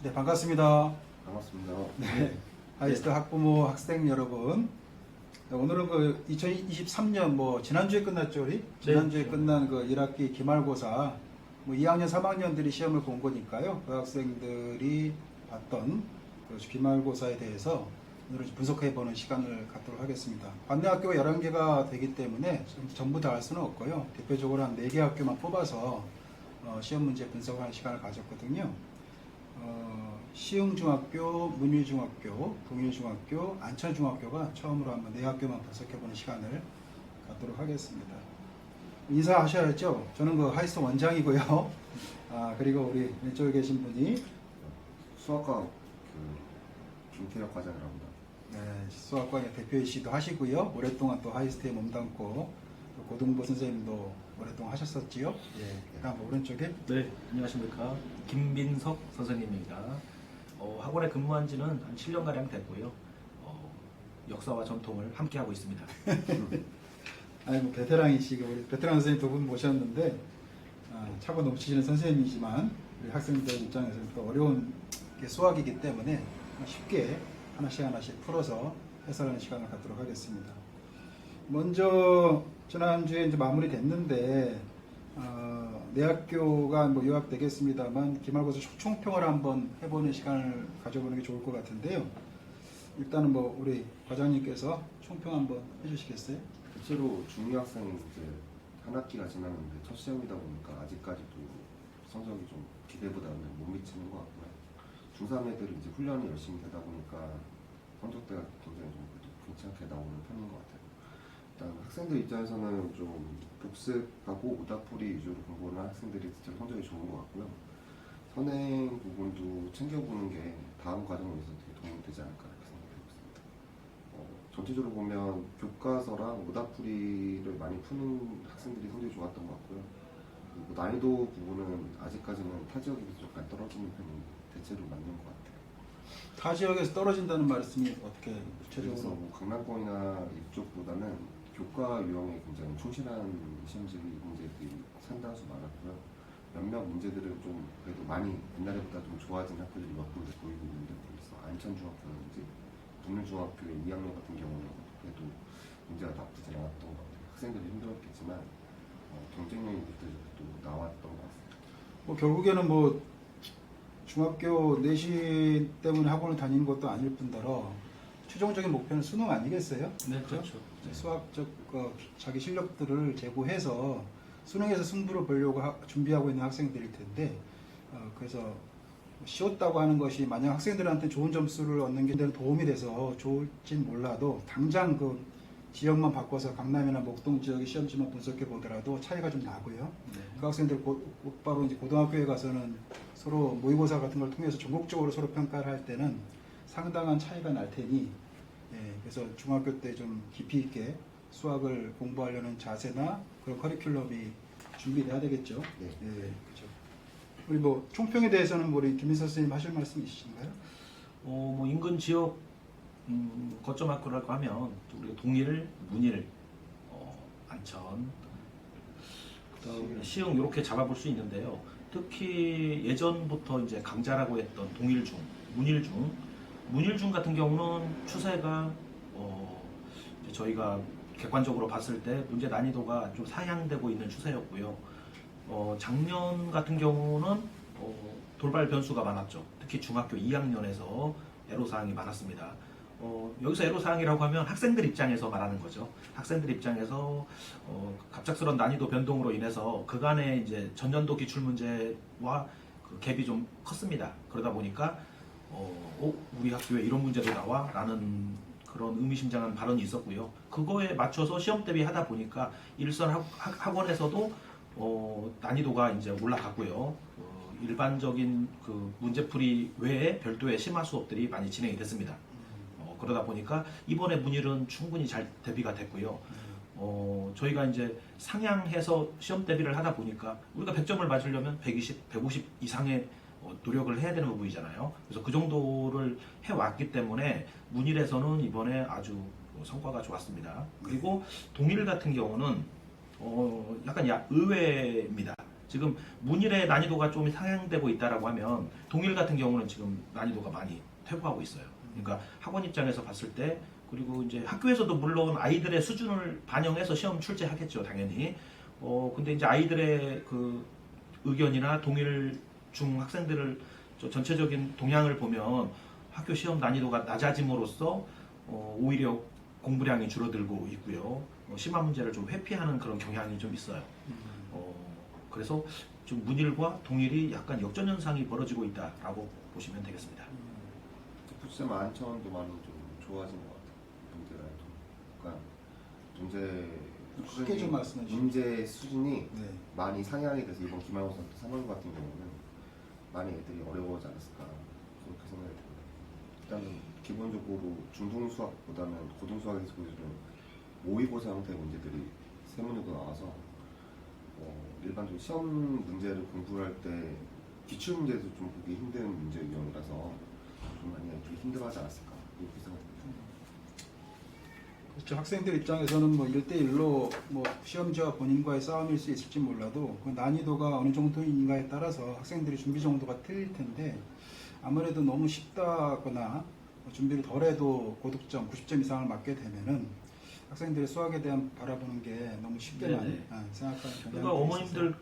네, 반갑습니다. 반갑습니다. 네, 하이스트 학부모, 학생 여러분. 네, 오늘은 그 2023년 지난주에 끝났죠, 우리? 지난주에 끝난 그 1학기 기말고사 2학년, 3학년들이 시험을 본 거니까요. 그 학생들이 봤던 그 기말고사에 대해서 오늘은 분석해보는 시간을 갖도록 하겠습니다. 관내 학교가 11개가 되기 때문에 전부 다 알 수는 없고요. 대표적으로 한 4개 학교만 뽑아서 시험 문제 분석하는 시간을 가졌거든요. 시흥중학교, 문일중학교, 동일중학교, 안천중학교가 처음으로 한번 4학교만 분석해보는 시간을 갖도록 하겠습니다. 인사하셔야죠. 저는 그 하이스트 원장이고요. 그리고 우리 왼쪽에 계신 분이 수학과 김태혁 과장이라고 합니다. 네, 수학과의 대표이시도 하시고요. 오랫동안 또 하이스트에 몸담고 또 고등부 선생님도 오랫동안 하셨었지요. 예, 그다음 오른쪽에 네, 안녕하십니까. 김민석 선생님입니다. 학원에 근무한 지는 한 7년가량 됐고요. 역사와 전통을 함께하고 있습니다. 아니 베테랑이시고 우리 베테랑 선생님 두 분 모셨는데 차고 넘치시는 선생님이지만 우리 학생들 입장에서는 또 어려운 게 수학이기 때문에 쉽게 하나씩 풀어서 해설하는 시간을 갖도록 하겠습니다. 먼저 지난주에 이제 마무리됐는데 내 학교가 요약되겠습니다만 기말고사 총평을 한번 해보는 시간을 가져보는 게 좋을 것 같은데요. 일단은 우리 과장님께서 총평 한번 해주시겠어요? 실제로 중학생 이제 한 학기가 지났는데 첫 시험이다 보니까 아직까지도 성적이 좀 기대보다는 못 미치는 것 같고요. 중3 애들이 이제 훈련이 열심히 되다 보니까 성적대가 굉장히 좀 괜찮게 나오는 편인 것 같아요. 일단 학생들 입장에서는 좀 복습하고 오답풀이 위주로 공부하는 학생들이 진짜 성적이 좋은 것 같고요. 선행 부분도 챙겨보는 게 다음 과정에 있어서 되게 도움이 되지 않을까 이렇게 생각하고 있습니다. 전체적으로 보면 교과서랑 오답풀이를 많이 푸는 학생들이 성적이 좋았던 것 같고요. 그리고 난이도 부분은 아직까지는 타 지역에 비해서 약간 떨어지는 편이 대체로 맞는 것 같아요. 타 지역에서 떨어진다는 말씀이 어떻게 그래서 구체적으로? 강남권이나 이쪽보다는 교과 유형에 굉장히 충실한 시험지 문제들이 상당수 많았고요. 몇몇 문제들은 좀 그래도 많이 옛날보다 좀 좋아진 학교들이 몇 군데 보이고 있는데, 그래서 안천중학교인지 동일중학교의 2학년 같은 경우는 그래도 문제가 나쁘진 않았던 것 같아요. 학생들이 힘들었겠지만 경쟁력 있는 것들도 나왔던 것 같습니다. 결국에는 중학교 내신 때문에 학원을 다니는 것도 아닐 뿐더러 최종적인 목표는 수능 아니겠어요? 네, 그렇죠. 네. 수학적 자기 실력들을 제고해서 수능에서 승부를 보려고 준비하고 있는 학생들일 텐데 그래서 쉬웠다고 하는 것이 만약 학생들한테 좋은 점수를 얻는 게 도움이 돼서 좋을진 몰라도 당장 그 지역만 바꿔서 강남이나 목동 지역의 시험지만 분석해 보더라도 차이가 좀 나고요. 네. 그 학생들 곧바로 이제 고등학교에 가서는 서로 모의고사 같은 걸 통해서 전국적으로 서로 평가를 할 때는 상당한 차이가 날 테니, 그래서 중학교 때 좀 깊이 있게 수학을 공부하려는 자세나 그런 커리큘럼이 준비돼야 되겠죠. 네. 그렇죠. 우리 총평에 대해서는 우리 김민서 선생님 하실 말씀 있으신가요? 인근 지역 거점 학교라고 하면 우리 동일, 문일, 안천, 그다음에 시흥 이렇게 잡아볼 수 있는데요. 특히 예전부터 이제 강자라고 했던 동일중, 문일중 같은 경우는 추세가 이제 저희가 객관적으로 봤을 때 문제 난이도가 좀 상향되고 있는 추세였고요. 작년 같은 경우는 돌발 변수가 많았죠. 특히 중학교 2학년에서 애로사항이 많았습니다. 여기서 애로사항이라고 하면 학생들 입장에서 말하는 거죠. 학생들 입장에서 갑작스런 난이도 변동으로 인해서 그간의 이제 전년도 기출 문제와 그 갭이 좀 컸습니다. 그러다 보니까 우리 학교에 이런 문제도 나와? 라는 그런 의미심장한 발언이 있었고요. 그거에 맞춰서 시험 대비하다 보니까 일선 학원에서도 난이도가 이제 올라갔고요. 일반적인 그 문제풀이 외에 별도의 심화 수업들이 많이 진행이 됐습니다. 그러다 보니까 이번에 문일은 충분히 잘 대비가 됐고요. 저희가 이제 상향해서 시험 대비를 하다 보니까 우리가 100점을 맞으려면 120, 150 이상의 노력을 해야 되는 부분이잖아요. 그래서 그 정도를 해왔기 때문에 문일에서는 이번에 아주 성과가 좋았습니다. 그리고 동일 같은 경우는 약간 의외입니다. 지금 문일의 난이도가 좀 상향되고 있다라고 하면 동일 같은 경우는 지금 난이도가 많이 퇴보하고 있어요. 그러니까 학원 입장에서 봤을 때 그리고 이제 학교에서도 물론 아이들의 수준을 반영해서 시험 출제하겠죠, 당연히. 근데 이제 아이들의 그 의견이나 동일 중 학생들을 전체적인 동향을 보면 학교 시험 난이도가 낮아짐으로써 오히려 공부량이 줄어들고 있고요. 심한 문제를 좀 회피하는 그런 경향이 좀 있어요. 그래서 좀 문일과 동일이 약간 역전 현상이 벌어지고 있다라고 보시면 되겠습니다. 부채 안천도 많이 좀 좋아진 것 같아요. 문제가 그러니까 크게 좀 말씀해 주시죠. 문제 수준이 네. 많이 상향이 돼서 이번 기말고사 3월 같은 경우는 많이 애들이 어려워하지 않았을까 그렇게 생각이 듭니다. 일단은 기본적으로 중등수학보다는 고등수학에서 보여주는 모의고사 형태의 문제들이 세문으로 나와서 일반적으로 시험 문제를 공부할 때 기출 문제도 좀 보기 힘든 문제 유형이라서 좀 많이 좀 힘들어하지 않았을까 이렇게 생각합니다. 그렇죠. 학생들 입장에서는 뭐 1대1로 뭐 시험지와 본인과의 싸움일 수 있을지 몰라도 그 난이도가 어느 정도인가에 따라서 학생들이 준비 정도가 틀릴 텐데 아무래도 너무 쉽다거나 준비를 덜해도 고득점 90점 이상을 맞게 되면은 학생들의 수학에 대한 바라보는 게 너무 쉽게만 네네. 생각하는 경향이 그러니까 어머님들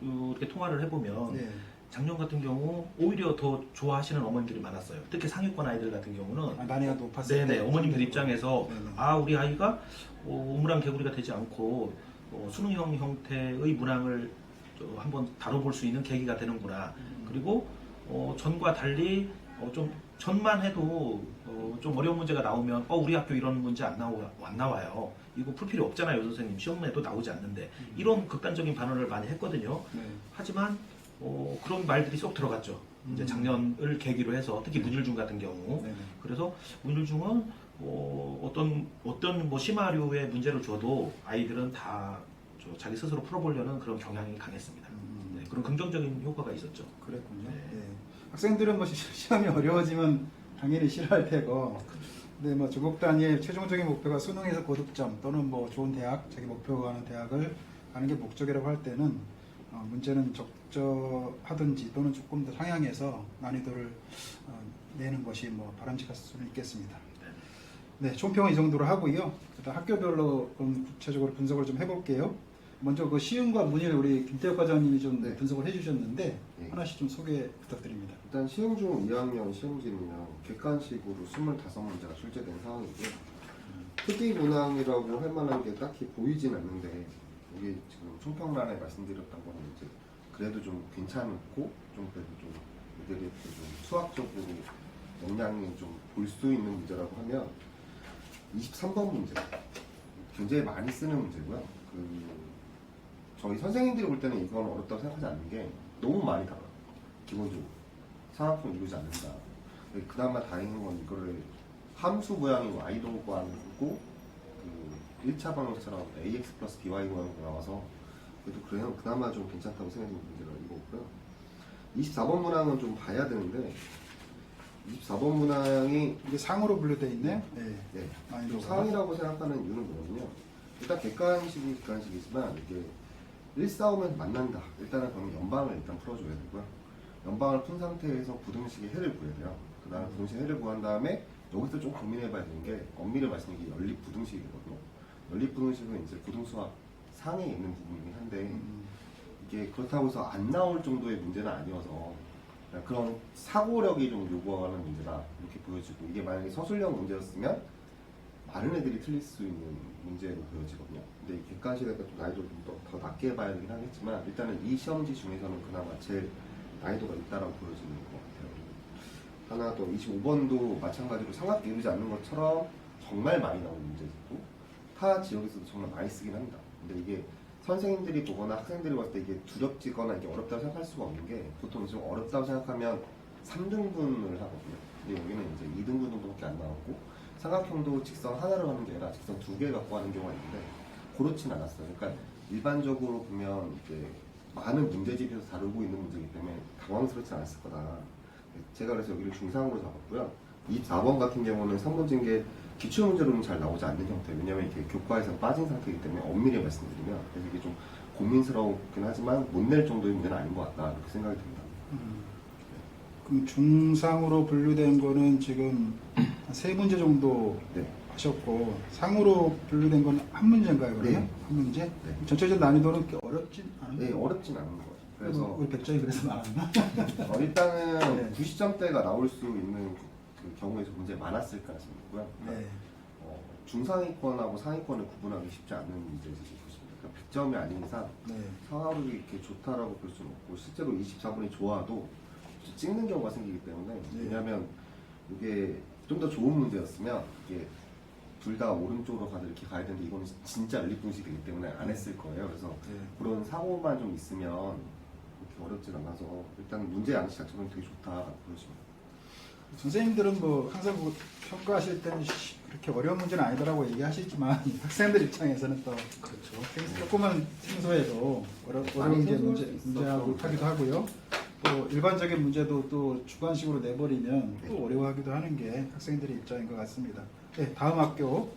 이렇게 통화를 해보면 네. 작년 같은 경우 오히려 더 좋아하시는 어머님들이 많았어요. 특히 상위권 아이들 같은 경우는 난이가 높았을 네네 때 어머님들 입장에서 네네. 우리 아이가 우물안 개구리가 되지 않고 수능형 형태의 문항을 한번 다뤄볼 수 있는 계기가 되는구나. 그리고 전과 달리 좀 전만 해도 좀 어려운 문제가 나오면 우리 학교 이런 문제 안 나와요. 이거 풀 필요 없잖아요, 선생님. 시험에도 나오지 않는데 이런 극단적인 반응을 많이 했거든요. 네. 하지만 그런 말들이 쏙 들어갔죠. 이제 작년을 계기로 해서 특히 문일중 같은 경우. 네네. 그래서 문일중은 어떤 뭐 심화류의 문제를 줘도 아이들은 다 자기 스스로 풀어보려는 그런 경향이 강했습니다. 네, 그런 긍정적인 효과가 있었죠. 그랬군요. 네. 예. 학생들은 뭐 시험이 어려워지면 당연히 싫어할 테고, 근데 뭐 조국 단위의 최종적인 목표가 수능에서 고득점 또는 뭐 좋은 대학, 자기 목표가 하는 대학을 가는 게 목적이라고 할 때는 문제는 적절하든지 또는 조금 더 상향해서 난이도를 내는 것이 뭐 바람직할 수는 있겠습니다. 네, 총평은 이 정도로 하고요. 일단 학교별로 좀 구체적으로 분석을 좀 해볼게요. 먼저 그 시흥과 문일 우리 김태혁 과장님이 좀 네. 분석을 해주셨는데 네. 하나씩 좀 소개 부탁드립니다. 일단 시흥중 2학년 시험지는요 객관식으로 25문제가 출제된 상황이고요. 특이 문항이라고 할 만한 게 딱히 보이진 않는데 이게 지금 총평란에 말씀드렸던 거는 이제 그래도 좀 괜찮고 좀 그래도 좀 애들이 좀 수학적으로 역량이 좀 볼 수 있는 문제라고 하면 23번 문제 굉장히 많이 쓰는 문제고요. 저희 선생님들이 볼 때는 이건 어렵다고 생각하지 않는 게 너무 많이 달아요. 기본적으로 상학품 이루지 않는다. 그나마 다행인 건 이거를 함수 모양이 y도 구하고 1차 방정식처럼 ax 플러스 by 구하는 거 나와서 그래도 그나마 좀 괜찮다고 생각하는 문제가 이거고요. 24번 문항은 좀 봐야 되는데 24번 문항이 이게 상으로 분류되어 있네. 네. 네, 많이 좀 들어가요. 상이라고 생각하는 이유는 뭐냐면요. 일단 객관식이지만 이게 1싸움에서 만난다. 일단은 그럼 연방을 일단 풀어줘야 되고요. 연방을 푼 상태에서 부등식의 해를 구해야 돼요. 그 다음에 부등식의 해를 구한 다음에 여기서 좀 고민해봐야 되는 게 엄밀히 말씀드린 게 연립부등식이거든요. 연립부등식은 이제 고등수학 상에 있는 부분이긴 한데 이게 그렇다고 해서 안 나올 정도의 문제는 아니어서 그런 사고력이 좀 요구하는 문제다 이렇게 보여지고 이게 만약에 서술형 문제였으면 많은 애들이 틀릴 수 있는 문제로 보여지거든요. 근데 이 객관식에서 좀 난이도를 좀 더 낮게 봐야 되긴 하겠지만 일단은 이 시험지 중에서는 그나마 제일 난이도가 있다라고 보여지는 것 같아요. 하나 더 25번도 마찬가지로 삼각기 이루지 않는 것처럼 정말 많이 나오는 문제고 타 지역에서도 정말 많이 쓰긴 합니다. 근데 이게 선생님들이 보거나 학생들이 봤을 때 이게 두렵지거나 이게 어렵다고 생각할 수가 없는 게 보통 좀 어렵다고 생각하면 3등분을 하거든요. 근데 여기는 이제 2등분 정도밖에 안 나왔고 삼각형도 직선 하나를 하는 게 아니라 직선 2개 갖고 하는 경우가 있는데 그렇진 않았어요. 그러니까 일반적으로 보면 이제 많은 문제집에서 다루고 있는 문제이기 때문에 당황스럽지 않았을 거다. 제가 그래서 여기를 중상으로 잡았고요. 24번 같은 경우는 3문제인 게 기출문제로는 잘 나오지 않는 형태. 왜냐면 이게 교과에서 빠진 상태이기 때문에 엄밀히 말씀드리면 그래서 이게 좀 고민스럽긴 하지만 못 낼 정도의 문제는 아닌 것 같다 이렇게 생각이 듭니다. 그럼 중상으로 분류된 거는 지금 한 3문제 정도 네. 하셨고 상으로 분류된 건 한 문제인가요 그러면? 네. 한 문제? 네. 전체적 난이도는 그렇게 어렵진 않은데 네, 어렵진 않은 거예요. 그래서 우리 100점이 그래서 많았나? 일단은 네. 90점대가 나올 수 있는 그 경우에서 문제 많았을 가능성이 있고요. 네. 중상위권하고 상위권을 구분하기 쉽지 않은 문제를 보십니다. 그러니까 100점이 아닌 이상 네. 상하로 이렇게 좋다라고 볼 수는 없고 실제로 24분이 좋아도 찍는 경우가 생기기 때문에 네. 왜냐하면 이게 좀 더 좋은 문제였으면 이게 둘 다 오른쪽으로 이렇게 가야 되는데 이거는 진짜 연립분식이 되기 때문에 안 했을 거예요. 그래서 네. 그런 사고만 좀 있으면 그렇게 어렵진 않아서 일단 문제 양식 자체는 되게 좋다라고 보여집니다. 선생님들은 뭐 항상 뭐 평가하실 때는 그렇게 어려운 문제는 아니더라고 얘기하시지만 학생들 입장에서는 또 그렇죠. 조금만 생소해도 어려운 게 문제하고 하기도 하고요. 또 일반적인 문제도 또 주관식으로 내버리면 또 어려워하기도 하는 게 학생들의 입장인 것 같습니다. 네, 다음 학교.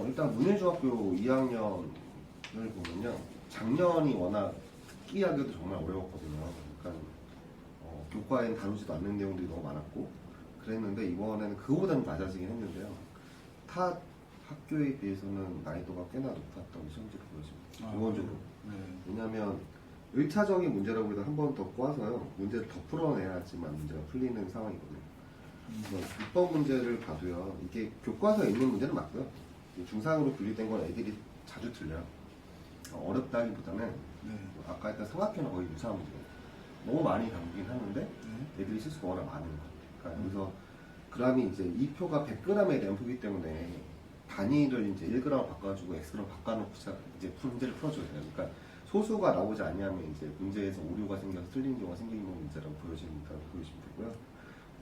일단 문예중학교 2학년을 보면요. 작년이 워낙 듣기하기도 정말 어려웠거든요. 그러니까 교과엔 다루지도 않는 내용들이 너무 많았고 그랬는데 이번에는 그거보다는 낮아지긴 했는데요. 타 학교에 비해서는 난이도가 꽤나 높았다고 시험지를 보여집니다. 기본적으로. 네. 왜냐하면 1차적인 문제라고 해도 한 번 더 꼬아서요. 문제를 더 풀어내야지만 문제가 풀리는 상황이거든요. 그래서 6번 문제를 봐도요. 이게 교과서에 있는 문제는 맞고요. 중상으로 분류된 건 애들이 자주 틀려요. 어렵다기보다는 네. 아까 했던 삼각형과 거의 유사한 문제예요. 너무 많이 다루긴 하는데 네. 애들이 실수가 워낙 많은 거예요. 그러니까 여기서 g이 이제 이 표가 100g에 대한 표기 때문에 단위를 이제 1g 바꿔가지고 xg 바꿔놓고 이제 문제를 풀어줘야 돼요. 그러니까 소수가 나오지 않냐면 이제 문제에서 오류가 생겨서 틀린 경우가 생기는 문제라고 보여지면 되고요.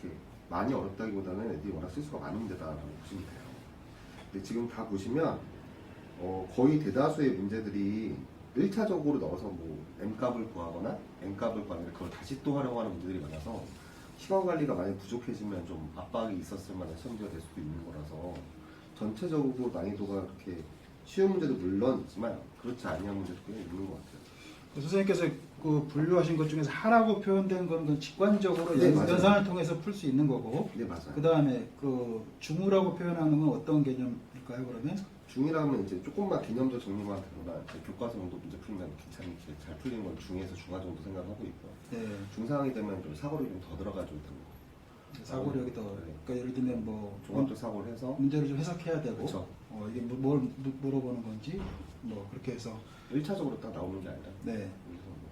이렇게 많이 어렵다기보다는 애들이 워낙 실수가 많은 문제다라고 보시면 돼요. 근데 지금 다 보시면 거의 대다수의 문제들이 1차적으로 넣어서 뭐 m값을 구하거나 n값을 구하는데 그걸 다시 또 활용하는 문제들이 많아서 시간 관리가 많이 부족해지면 좀 압박이 있었을 만한 시험지가 될 수도 있는 거라서 전체적으로 난이도가 그렇게 쉬운 문제도 물론 있지만 그렇지 아니한 문제도 꽤 있는 것 같아요. 선생님께서 그 분류하신 것 중에서 하라고 표현된 건 그 직관적으로 네, 맞아요. 연산을 통해서 풀 수 있는 거고, 네, 맞아요. 그 다음에 그 중우라고 표현하는 건 어떤 개념일까요? 그러면 중이라면 이제 조금만 개념적 정리만 되거나 교과서 정도 문제 풀면 괜찮게 잘 풀리는 건 중에서 중하 정도 생각하고 있고요. 네, 중상이 되면 좀 사고력이 좀 더 들어가지고 있는 거. 사고력이 더, 그러니까 예를 들면 뭐 종합적 사고를 해서 문제를 좀 해석해야 되고, 그쵸. 이게 뭘 물어보는 건지, 뭐 그렇게 해서 1차적으로 딱 나오는 게 아니라 네. 여기서 뭐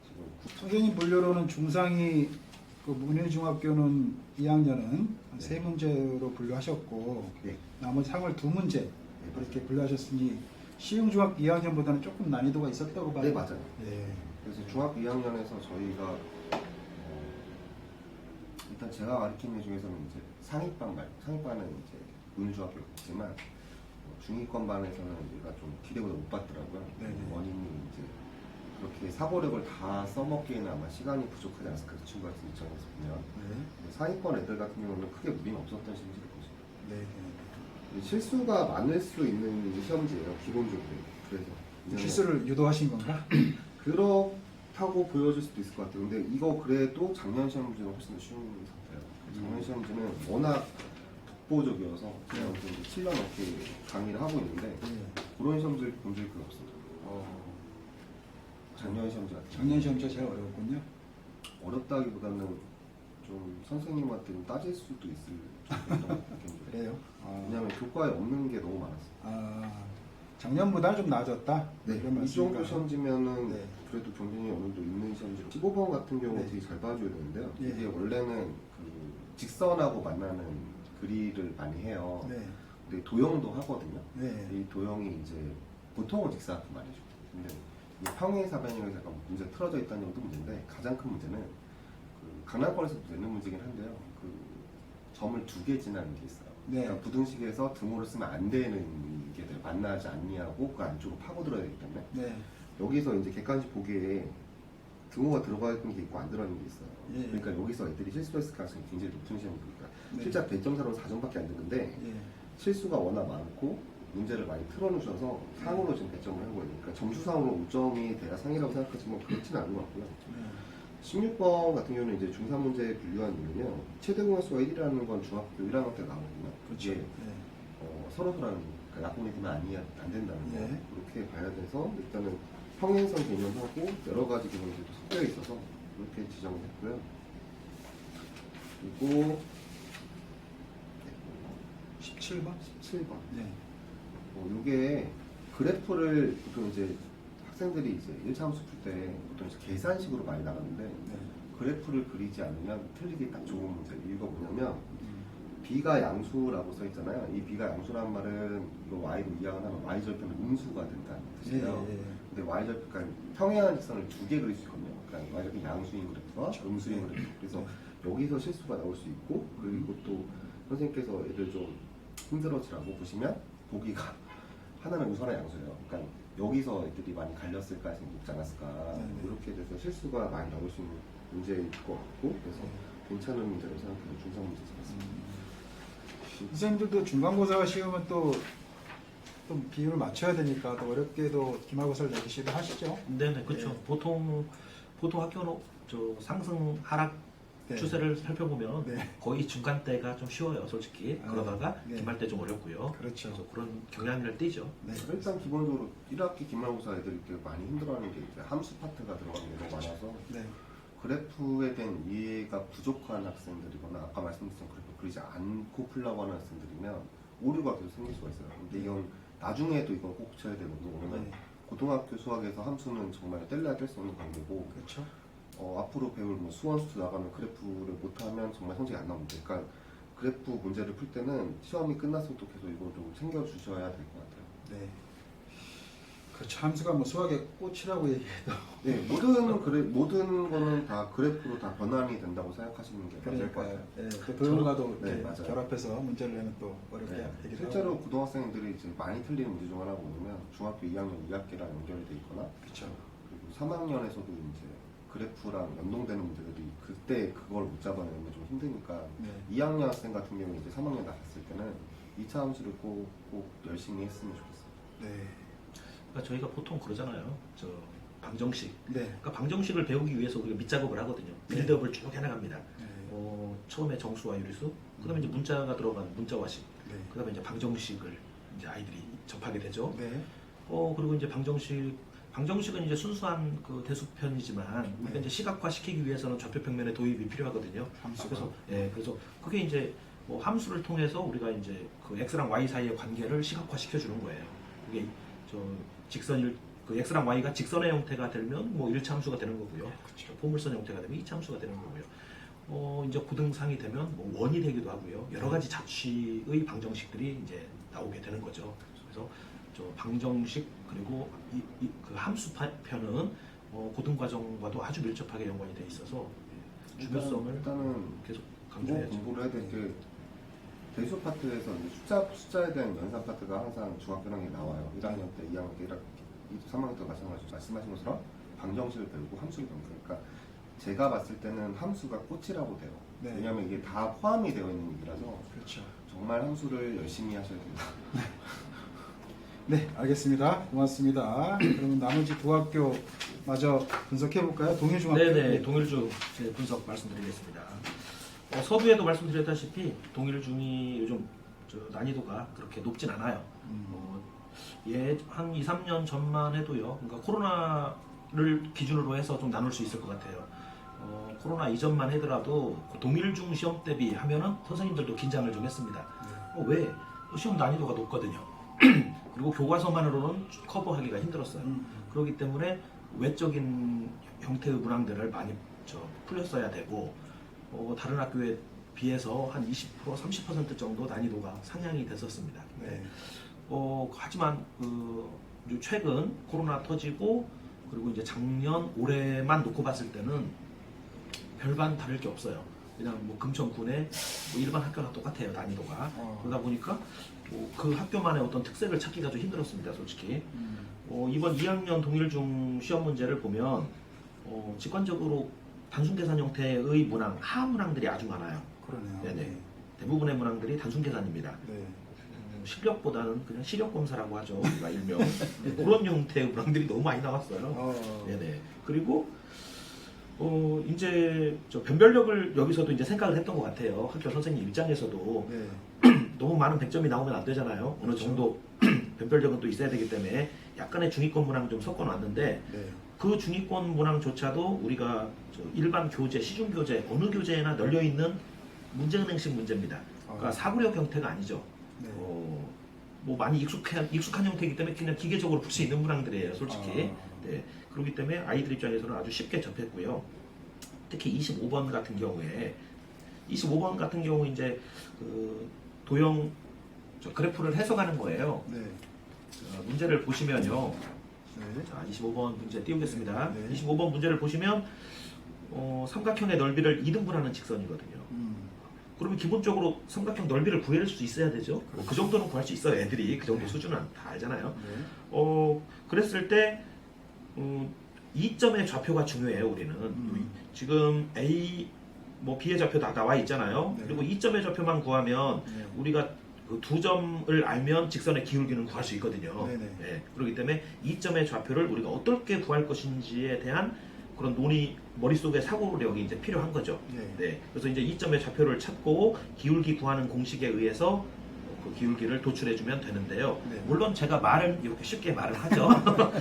지금 선생님 분류로는 중상이 그 문예중학교는 2학년은 세 문제로 분류하셨고 네. 나머지 상을 2문제 이렇게 분류하셨으니 시흥중학교 2학년보다는 조금 난이도가 있었다고 봐요. 네, 맞아요. 네. 그래서 중학교 2학년에서 저희가 일단 제가 가르치는 중에서는 이제 상위반은 이제 문중학교였지만 중위권 반에서는 얘가 좀 기대보다 못 받더라고요. 네네. 원인이 이제 그렇게 사고력을 다 써먹기에는 아마 시간이 부족하지 않았을까 그 친구 같은 입장에서 보면 네. 상위권 애들 같은 경우는 크게 무리는 없었던 시험지를 보죠. 네. 네. 실수가 많을 수 있는 시험지예요, 기본적으로. 그래서 이제는 실수를 유도하신 건가? 그렇다고 보여질 수도 있을 것 같아요. 근데 이거 그래도 작년 시험지는 훨씬 더 쉬운 상태예요. 작년 시험지는 워낙 독보적이어서 그냥 좀 7년 넘게 강의를 하고 있는데 네. 그런 시험지를 본 적이 거의 없습니다. 작년 시험지 같은 작년 시험지가 제일 어려웠군요. 어렵다기보다는 좀 선생님한테 좀 따질 수도 있을 정도였던 느낌이에요. 그래요? 왜냐하면 교과에 없는 게 너무 많았어요. 작년보다 좀 나아졌다. 네, 이런 이 정도 말씀인가요? 시험지면은 네. 그래도 경쟁이 어느 정도 있는 시험지. 15번 같은 경우 네. 되게 잘 봐줘야 되는데요. 네. 이게 원래는 그 직선하고 만나는 그리를 많이 해요. 네. 근데 도형도 하거든요. 네. 이 도형이 이제 보통은 직사각형 말이죠. 근데 이 평행사변형에서 약간 문제가 틀어져 있다는 정도 문제인데 가장 큰 문제는 그 강남권에서 내는 문제긴 한데요. 그 점을 2개 지나는 게 있어요. 네. 그러니까 부등식에서 등호를 쓰면 안 되는 게 만나지 않냐고 그 안쪽으로 파고들어야 되기 때문에 네. 여기서 이제 객관식 보기에 등호가 들어가 있는 게 있고 안 들어가 있는 게 있어요. 예. 그러니까 여기서 애들이 실수했을 가능성이 굉장히 높은 시험이니까 네. 실제 100점 사로 4점밖에 안 되는데 예. 실수가 워낙 많고 문제를 많이 틀어놓으셔서 상으로 지금 배점을 한 거예요. 그러니까 점수상으로 5점이 돼야 상이라고 생각하지만 그렇지는 않은 것 같고요. 16번 같은 경우는 이제 중3 문제에 분류한 이유는요. 최대 공약수가 1이라는 건 중학교 1학년 때 나오거든요. 그렇죠. 이게 네. 서로서라는 그러니까 약분이 되면 안 된다는 거. 네. 그렇게 봐야 돼서 일단은 평행선 개념하고 여러 가지 개념들도 섞여 있어서 이렇게 지정을 했고요. 그리고 17번? 17번. 네. 이게 그래프를 보통 이제 학생들이 이제 1차 함수 풀 때 보통 이제 계산식으로 많이 나가는데 네. 그래프를 그리지 않으면 틀리기 딱 좋은 문제. 이유가 뭐냐면 음. b가 양수라고 써 있잖아요. 이 b가 양수란 말은 이거 y로 이항을 하면 y 절편은 음수가 된다는 뜻이에요. 네. 근데 y 절편, 그러니까 평행한 직선을 두 개 그릴 수 있거든요. 그러니까 y 절편 양수인 그래프와 그렇죠. 음수인 그래프. 그래서 여기서 실수가 나올 수 있고 그리고 또 선생님께서 애들 좀 힘들어지라고 보시면 보기가 하나는 음수 하나 양수예요. 그러니까 여기서 애들이 많이 갈렸을까 해서 높지 않았을까. 네네. 이렇게 돼서 실수가 많이 나올 수 있는 문제일 것 같고 그래서 괜찮은 문제로 생각해서 중상 문제 잡았습니다. 선생님들도 중간고사 시험은 또 비율을 맞춰야 되니까 또 어렵게도 기말고사를 내기시도 하시죠? 네네, 그렇죠. 네. 보통 학교는 저 상승 하락 네. 추세를 살펴보면 네. 거의 중간대가 좀 쉬워요, 솔직히. 아, 그러다가 네. 기말대 좀 어렵고요. 그렇죠. 그래서 그런 경향을 띠죠. 네. 일단 기본적으로 1학기 기말고사 애들이 이렇게 많이 힘들어하는 게 이제 함수 파트가 들어가는 게 너무 많아서 네. 그래프에 대한 이해가 부족한 학생들이거나 아까 말씀드렸던 그래프 그리지 않고 풀려고 하는 학생들이면 오류가 계속 생길 수가 있어요. 근데 이건 나중에도 이건 꼭 쳐야 되거든요. 왜냐면 네. 고등학교 수학에서 함수는 정말 뗄래야 뗄 수 없는 관계고 그렇죠. 앞으로 배울 뭐 수원 수투 나가면 그래프를 못하면 정말 성적이 안 나옵니다. 그러니까 그래프 문제를 풀 때는 시험이 끝났을 때 계속 이걸 좀 챙겨주셔야 될 것 같아요. 네. 그렇죠. 함수가 뭐 수학의 꽃이라고 얘기해도 네, 모든 거는 다 그래프로 다 변환이 된다고 생각하시는 게 맞을 것 그러니까요. 같아요. 네. 또 도형과도 네, 이렇게 맞아요. 결합해서 문제를 내면 또 어렵게 네, 되기도 실제로 하고. 고등학생들이 이제 많이 틀리는 문제 중 하나가 뭐냐면 중학교 2학년 2학기랑 연결이 돼 있거나 그렇죠. 그리고 3학년에서도 이제 그래프랑 연동되는 문제들이 그때 그걸 못 잡아내면 좀 힘드니까 네. 2학년 학생 같은 경우에 이제 3학년 나갔을 때는 2차 함수를 꼭 열심히 했으면 좋겠어요. 네. 그러니까 저희가 보통 그러잖아요. 저 방정식. 네. 그러니까 방정식을 배우기 위해서 우리가 밑작업을 하거든요. 네. 빌드업을 쭉 해나갑니다. 네. 처음에 정수와 유리수, 그다음에 이제 문자가 들어간 문자화식, 네. 그다음에 이제 방정식을 이제 아이들이 접하게 되죠. 네. 그리고 이제 방정식은 이제 순수한 그 대수편이지만 우리가 네. 이제 시각화 시키기 위해서는 좌표평면의 도입이 필요하거든요. 함수가. 그래서 그게 이제 뭐 함수를 통해서 우리가 이제 그 x랑 y 사이의 관계를 시각화 시켜주는 거예요. 그게 저 그 x랑 y가 직선의 형태가 되면 뭐 1차 함수가 되는 거고요. 그렇죠. 포물선 형태가 되면 2차 함수가 되는 거고요. 이제 고등상이 되면 뭐 원이 되기도 하고요. 여러 가지 자취의 방정식들이 이제 나오게 되는 거죠. 그래서 저 방정식 그리고 그 함수편은 고등과정과도 아주 밀접하게 연관이 돼 있어서 중요성을 일단은 계속 기본 강조해야죠. 공부를 해야 될 게 대수 파트에서 이제 숫자에 대한 연산 파트가 항상 중학교 1학년에 나와요. 1학년 때, 2학년 때, 3학년 때 마찬가지로 말씀하신 것처럼 방정식을 배우고 함수를 배우고 그러니까 제가 봤을 때는 함수가 꽃이라고 돼요. 네. 왜냐하면 이게 다 포함이 되어 있는 얘기라서 그렇죠. 정말 함수를 열심히 하셔야 됩니다. 네, 알겠습니다. 고맙습니다. 그러면 나머지 두 학교 마저 분석해 볼까요? 동일중학교. 네네, 동일중 제 분석 말씀드리겠습니다. 서두에도 말씀드렸다시피 동일중이 요즘 저 난이도가 그렇게 높진 않아요. 한 2, 3년 전만 해도요. 그러니까 코로나를 기준으로 해서 좀 나눌 수 있을 것 같아요. 코로나 이전만 하더라도 그 동일중 시험 대비 하면은 선생님들도 긴장을 좀 했습니다. 왜? 시험 난이도가 높거든요. 그리고 교과서만으로는 커버하기가 힘들었어요. 그렇기 때문에 외적인 형태의 문항들을 많이 풀렸어야 되고 다른 학교에 비해서 한 20%, 30% 정도 난이도가 상향이 됐었습니다. 네. 하지만 최근 코로나 터지고 그리고 이제 작년 올해만 놓고 봤을 때는 별반 다를 게 없어요. 그냥 뭐 금천군의 뭐 일반 학교랑 똑같아요, 난이도가. 그러다 보니까 그 학교만의 어떤 특색을 찾기가 좀 힘들었습니다, 솔직히. 이번 2학년 동일중 시험 문제를 보면 직관적으로 단순 계산 형태의 문항, 하문항들이 아주 많아요. 그러네요. 네네. 대부분의 문항들이 단순 계산입니다. 네. 실력보다는 그냥 시력 검사라고 하죠. 우리가 일명 그런 형태의 문항들이 너무 많이 나왔어요. 네네. 그리고 이제 저 변별력을 여기서도 이제 생각을 했던 것 같아요. 학교 선생님 입장에서도 네. 너무 많은 100점이 나오면 안 되잖아요. 어느 그렇죠. 정도 변별력은 또 있어야 되기 때문에 약간의 중위권 문항 좀 섞어놨는데 네. 그 중위권 문항조차도 우리가 저 일반 교재, 시중 교재 어느 교재에나 널려 있는 문제은행식 문제입니다. 그러니까 사고력 형태가 아니죠. 네. 뭐 많이 익숙한 형태이기 때문에 그냥 기계적으로 풀 수 있는 문항들이에요, 솔직히. 네. 그렇기 때문에 아이들 입장에서는 아주 쉽게 접했고요. 특히 25번 같은 경우에 25번 같은 경우 이제 그 도형 저 그래프를 해석하는 거예요. 네. 문제를 보시면요. 네. 자, 25번 문제 띄우겠습니다. 네. 25번 문제를 보시면 삼각형의 넓이를 2등분하는 직선이거든요. 그러면 기본적으로 삼각형 넓이를 구할 수 있어야 되죠. 그 정도는 구할 수 있어요. 애들이 그 정도 네. 수준은 다 알잖아요. 네. 그랬을 때 이점의 좌표가 중요해요. 우리는 지금 A, 뭐 B의 좌표 다 나와 있잖아요. 네. 그리고 이점의 좌표만 구하면 네. 우리가 그 두 점을 알면 직선의 기울기는 구할 수 있거든요. 네네. 네, 그렇기 때문에 이점의 좌표를 우리가 어떻게 구할 것인지에 대한 그런 논의, 머릿속에 사고력이 이제 필요한 거죠. 네. 네, 그래서 이제 이점의 좌표를 찾고 기울기 구하는 공식에 의해서 그 기울기를 도출해주면 되는데요. 네. 물론 제가 말은 이렇게 쉽게 말을 하죠.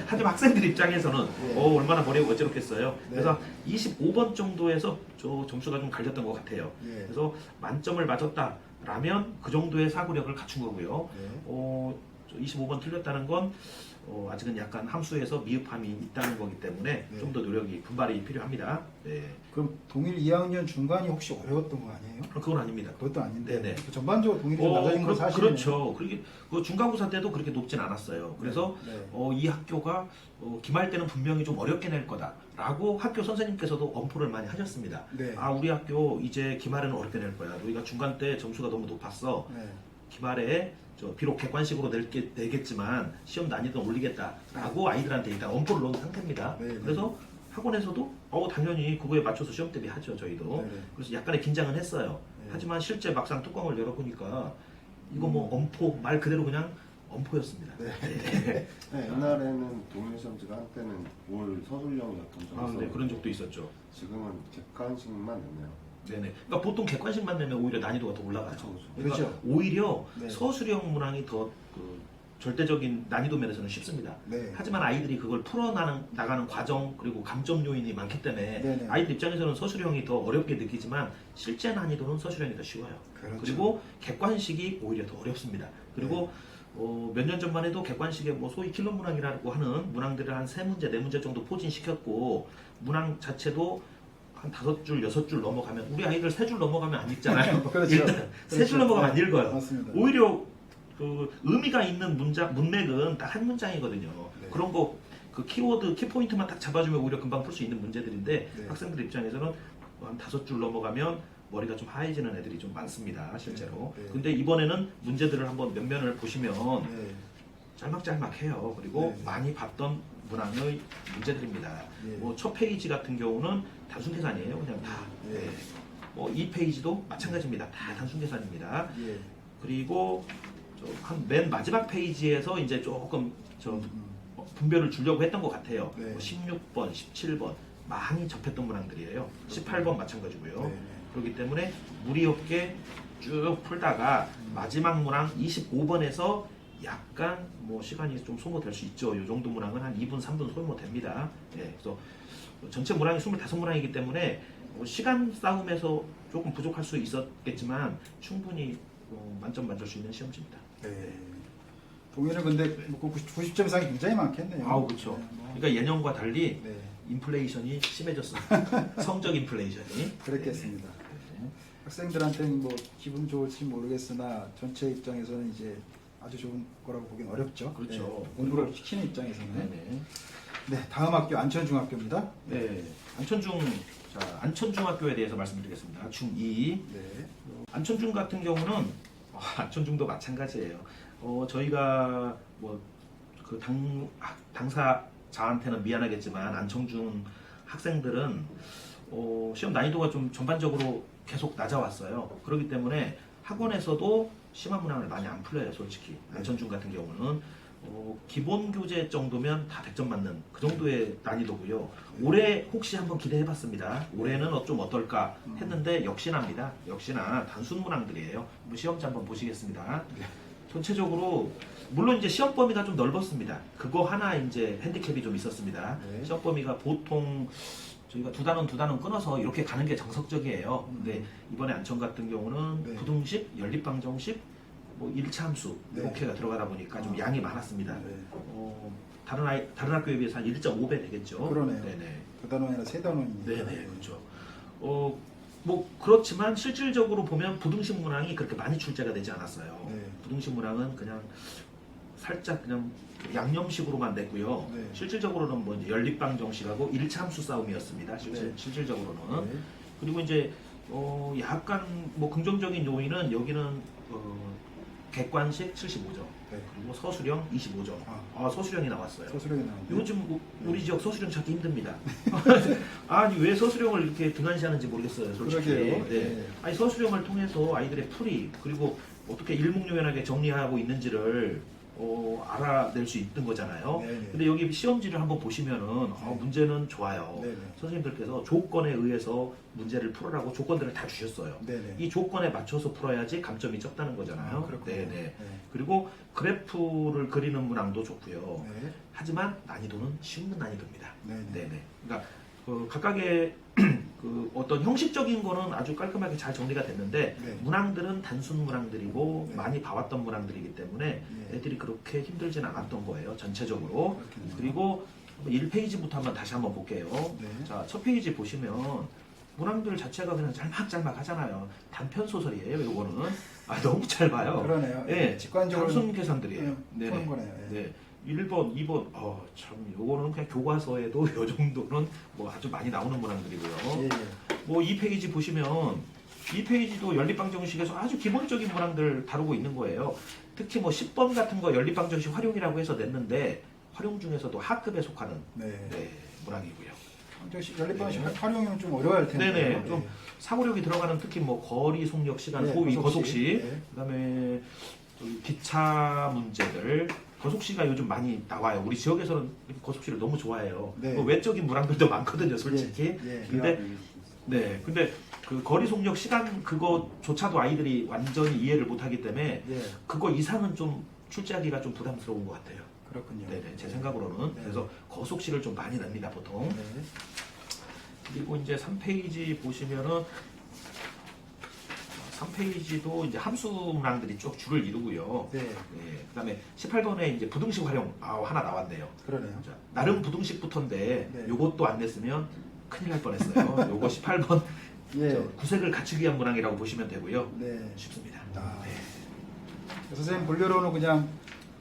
하지만 학생들 입장에서는 네. 얼마나 머리가 어지럽겠어요. 네. 그래서 25번 정도에서 저 점수가 좀 갈렸던 것 같아요. 네. 그래서 만점을 맞았다라면 그 정도의 사고력을 갖춘 거고요. 네. 25번 틀렸다는 건 아직은 약간 함수에서 미흡함이 있다는 거기 때문에 네. 좀 더 노력이 분발이 필요합니다. 네. 그럼 동일 2학년 중간이 혹시 어려웠던 거 아니에요? 그건 아닙니다. 그것도 아닌데 네네. 전반적으로 동일이 좀 낮아진 건 사실이네요. 그렇죠. 그 중간고사 때도 그렇게 높진 않았어요. 그래서 네. 이 학교가 기말 때는 분명히 좀 어렵게 낼 거다라고 학교 선생님께서도 엄포를 많이 하셨습니다. 네. 아, 우리 학교 이제 기말에는 어렵게 낼 거야. 너희가 중간 때 점수가 너무 높았어. 네. 기말에 비록 객관식으로 내겠지만 시험 난이도는 올리겠다라고 아이들한테 일단 엄포를 놓은 상태입니다. 네, 네. 그래서 학원에서도 당연히 그거에 맞춰서 시험 대비 하죠, 저희도. 네, 네. 그래서 약간의 긴장은 했어요. 네. 하지만 실제 막상 뚜껑을 열어보니까 이거 뭐 엄포 말 그대로 그냥 엄포였습니다. 네. 네, 옛날에는 동일 시험지가 한때는 올 서술형이었던 적이 있었는데 네, 그런 적도 있었죠. 지금은 객관식만 냈네요. 네네. 그러니까 보통 객관식만 내면 오히려 난이도가 더 올라가죠. 그렇죠. 그러니까 그렇죠. 오히려 네. 서술형 문항이 더 절대적인 난이도 면에서는 쉽습니다. 네. 하지만 아이들이 그걸 나가는 과정 그리고 감점 요인이 많기 때문에 네네. 아이들 입장에서는 서술형이 더 어렵게 느끼지만 실제 난이도는 서술형이 더 쉬워요. 그렇죠. 그리고 객관식이 오히려 더 어렵습니다. 그리고 몇 년 전만 해도 객관식에 뭐 소위 킬러 문항이라고 하는 문항들을 한 3문제, 4문제 정도 포진시켰고 문항 자체도 한 5줄, 6줄 넘어가면 우리 아이들 3줄 넘어가면 안 읽잖아요. 그렇죠. 일단 3줄 그렇죠. 넘어가면 안 네, 읽어요. 맞습니다. 오히려 그 의미가 있는 문맥은 딱 한 문장이거든요. 네. 그런 거 그 키워드, 키포인트만 딱 잡아주면 오히려 금방 풀 수 있는 문제들인데 네. 학생들 입장에서는 한 5줄 넘어가면 머리가 좀 하얘지는 애들이 좀 많습니다, 실제로. 네. 네. 근데 이번에는 문제들을 한번 몇 면을 보시면 네. 짤막짤막해요. 그리고 네. 많이 봤던 문항의 문제들입니다. 네. 뭐 첫 페이지 같은 경우는 단순 계산이에요. 그냥 다. 네. 네. 뭐 이 페이지도 마찬가지입니다. 다 단순 계산입니다. 예. 그리고 한 맨 마지막 페이지에서 이제 조금 분별을 주려고 했던 것 같아요. 네. 뭐 16번, 17번 많이 접했던 문항들이에요. 18번 마찬가지고요. 네. 그렇기 때문에 무리 없게 쭉 풀다가 마지막 문항 25번에서 약간 뭐 시간이 좀 소모될 수 있죠. 이 정도 문항은 한 2분, 3분 소모됩니다. 예, 그래서 전체 문항이 25문항이기 때문에 시간 싸움에서 조금 부족할 수 있었겠지만 충분히 만점 맞을 수 있는 시험지입니다. 네. 동일은 근데 뭐 90점 이상이 굉장히 많겠네요. 아우, 그렇죠. 네, 뭐. 그러니까 예년과 달리 네. 인플레이션이 심해졌어요. 성적 인플레이션이. 그렇겠습니다. 네. 학생들한테는 뭐 기분 좋을지 모르겠으나 전체 입장에서는 이제 아주 좋은 거라고 보기는 어렵죠. 그렇죠. 네, 공부를 시키는 입장에서는. 네네. 네, 다음 학교 안천중학교입니다. 네. 안천중학교에 대해서 말씀드리겠습니다. 중2. 네. 안천중 같은 경우는 안천중도 마찬가지예요. 저희가 뭐 그 당사자한테는 미안하겠지만 안천중 학생들은 시험 난이도가 좀 전반적으로 계속 낮아왔어요. 그렇기 때문에 학원에서도 심한 문항을 많이 안 풀려요, 솔직히. 안천중 같은 경우는 기본 교재 정도면 다 100점 맞는 그 정도의 난이도고요. 올해 혹시 한번 기대해봤습니다. 올해는 좀 어떨까 했는데 역시나입니다. 역시나 단순 문항들이에요. 한번 시험지 한번 보시겠습니다. 전체적으로 물론 이제 시험 범위가 좀 넓었습니다. 그거 하나 이제 핸디캡이 좀 있었습니다. 네. 시험 범위가 보통 저희가 두 단원 끊어서 이렇게 가는 게 정석적이에요. 근데 이번에 안천 같은 경우는 네. 부등식, 연립방정식, 뭐 1차 함수 네. 이렇게가 들어가다 보니까 좀 양이 많았습니다. 네. 다른 학교에 비해서 한 1.5배 되겠죠. 그러네요. 네네. 두 단원이 아니라 세 단원이니까. 네네, 그렇죠. 뭐 그렇지만 실질적으로 보면 부등식 문항이 그렇게 많이 출제가 되지 않았어요. 네. 부등식 문항은 그냥 살짝 그냥 양념식으로만 냈고요. 네. 실질적으로는 뭐 이제 연립방정식하고 1차 함수 싸움이었습니다. 네. 실질적으로는. 네. 그리고 이제 약간 뭐 긍정적인 요인은 여기는 객관식 75점, 네. 그리고 서술형 25점. 아. 서술형이 나왔어요. 서술형이 나오네. 요즘 우리 지역 서술형 찾기 힘듭니다. 아니 왜 서술형을 이렇게 등한시하는지 모르겠어요, 솔직히. 그러게요. 네. 네. 아니 서술형을 통해서 아이들의 풀이 그리고 어떻게 일목요연하게 정리하고 있는지를 알아낼 수 있는 거잖아요. 네네. 근데 여기 시험지를 한번 보시면은 문제는 좋아요. 네네. 선생님들께서 조건에 의해서 문제를 풀으라고 조건들을 다 주셨어요. 네네. 이 조건에 맞춰서 풀어야지 감점이 적다는 거잖아요. 그렇군요. 네네. 네. 그리고 그래프를 그리는 문항도 좋고요. 네. 하지만 난이도는 쉬운 난이도입니다. 네네. 네네. 그러니까 각각의 그 어떤 형식적인 거는 아주 깔끔하게 잘 정리가 됐는데 네. 문항들은 단순 문항들이고 네. 많이 봐왔던 문항들이기 때문에 네. 애들이 그렇게 힘들지는 않았던 거예요, 전체적으로. 그렇겠네요. 그리고 1페이지부터 다시 한번 볼게요. 네. 자, 첫 페이지 보시면 문항들 자체가 그냥 짤막짤막 하잖아요. 단편 소설이에요, 요거는. 너무 짧아요. 그러네요. 예, 직관적으로 단순 계산들이에요. 네, 푸는 거네요. 예. 네. 1번, 2번, 참, 요거는 그냥 교과서에도 요 정도는 뭐 아주 많이 나오는 문항들이고요. 예, 예. 뭐 이 페이지 보시면 이 페이지도 연립방정식에서 아주 기본적인 문항들 다루고 있는 거예요. 특히 뭐 10번 같은 거 연립방정식 활용이라고 해서 냈는데 활용 중에서도 하급에 속하는 네. 문항이고요. 연립방식 네. 활용이면 좀 어려워할 텐데. 네네. 좀 사고력이 들어가는 특히 뭐 거리, 속력, 시간, 네, 호위, 거속시. 거속시, 네. 그다음에 또 기차 문제들. 거속시가 요즘 많이 나와요. 우리 지역에서는 거속시를 너무 좋아해요. 네. 뭐 외적인 문항들도 많거든요, 솔직히. 예. 근데 그 거리, 속력, 시간 그거조차도 아이들이 완전히 이해를 못하기 때문에 예. 그거 이상은 좀 출제하기가 좀 부담스러운 것 같아요. 그렇군요. 네네, 제 생각으로는. 네. 그래서 거속시를 좀 많이 냅니다, 보통. 네. 그리고 이제 3페이지 보시면은 3페이지도 이제 함수 문항들이 쭉 줄을 이루고요. 네. 예, 그다음에 18번에 이제 부등식 활용 하나 나왔네요. 그러네요. 자, 나름 부등식부터인데 네. 요것도 안 냈으면 큰일 날 뻔했어요. 요거 18번 예. 구색을 갖추기 위한 문항이라고 보시면 되고요. 네. 쉽습니다. 아. 네. 선생님 본료로는 그냥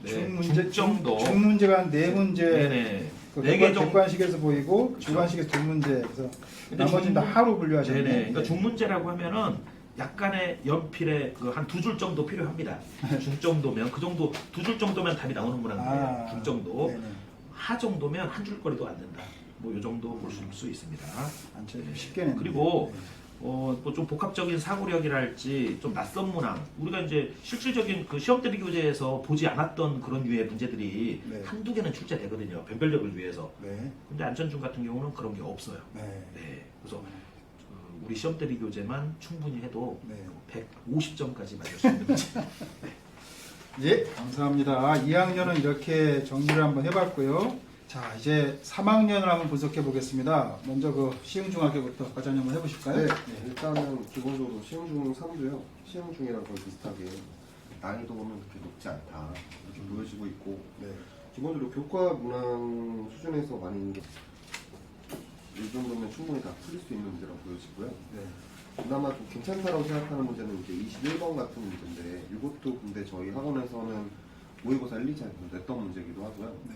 네, 중문제 중정도. 중문제가 한 네 문제. 네네. 그 네 개 정도. 객관식에서 보이고 그렇죠. 주관식에서 두 문제. 그래서 근데 나머지는 다 하루 분류하셨네. 네네. 그러니까 중문제라고 하면은 약간의 연필에 그 한 두 줄 정도 필요합니다. 중 정도면 그 정도 두 줄 정도면 답이 나오는 문항이에요. 중 정도. 네네. 하 정도면 한 줄거리도 안 된다. 뭐 요 정도 볼 수 있습니다. 안쳐 쉽게 는 그리고 뭐 좀 복합적인 사고력이랄지 좀 낯선 문항, 우리가 이제 실질적인 그 시험 대비 교재에서 보지 않았던 그런 류의 문제들이 네. 한두 개는 출제되거든요. 변별력을 위해서. 네. 근데 안천중 같은 경우는 그런 게 없어요. 네. 네. 그래서 우리 시험 대비 교재만 충분히 해도 네. 150점까지 맞을 수 있는 문제. 예, 감사합니다. 2학년은 이렇게 정리를 한번 해봤고요. 자, 이제 3학년을 한번 분석해 보겠습니다. 먼저 그 시흥중학교부터 과장님 한번 해보실까요? 네, 일단은 기본적으로 시흥중 3도요. 시흥중이랑 거의 비슷하게 난이도는 그렇게 높지 않다 이렇게 보여지고 있고, 네. 기본적으로 교과 문항 수준에서 많이 있는 게 이 정도면 충분히 다 풀릴 수 있는 문제라고 보여지고요. 네. 그나마 좀 괜찮다고 생각하는 문제는 이제 21번 같은 문제인데, 이것도 근데 저희 학원에서는 모의고사 1, 2차에 냈던 문제이기도 하고요. 네.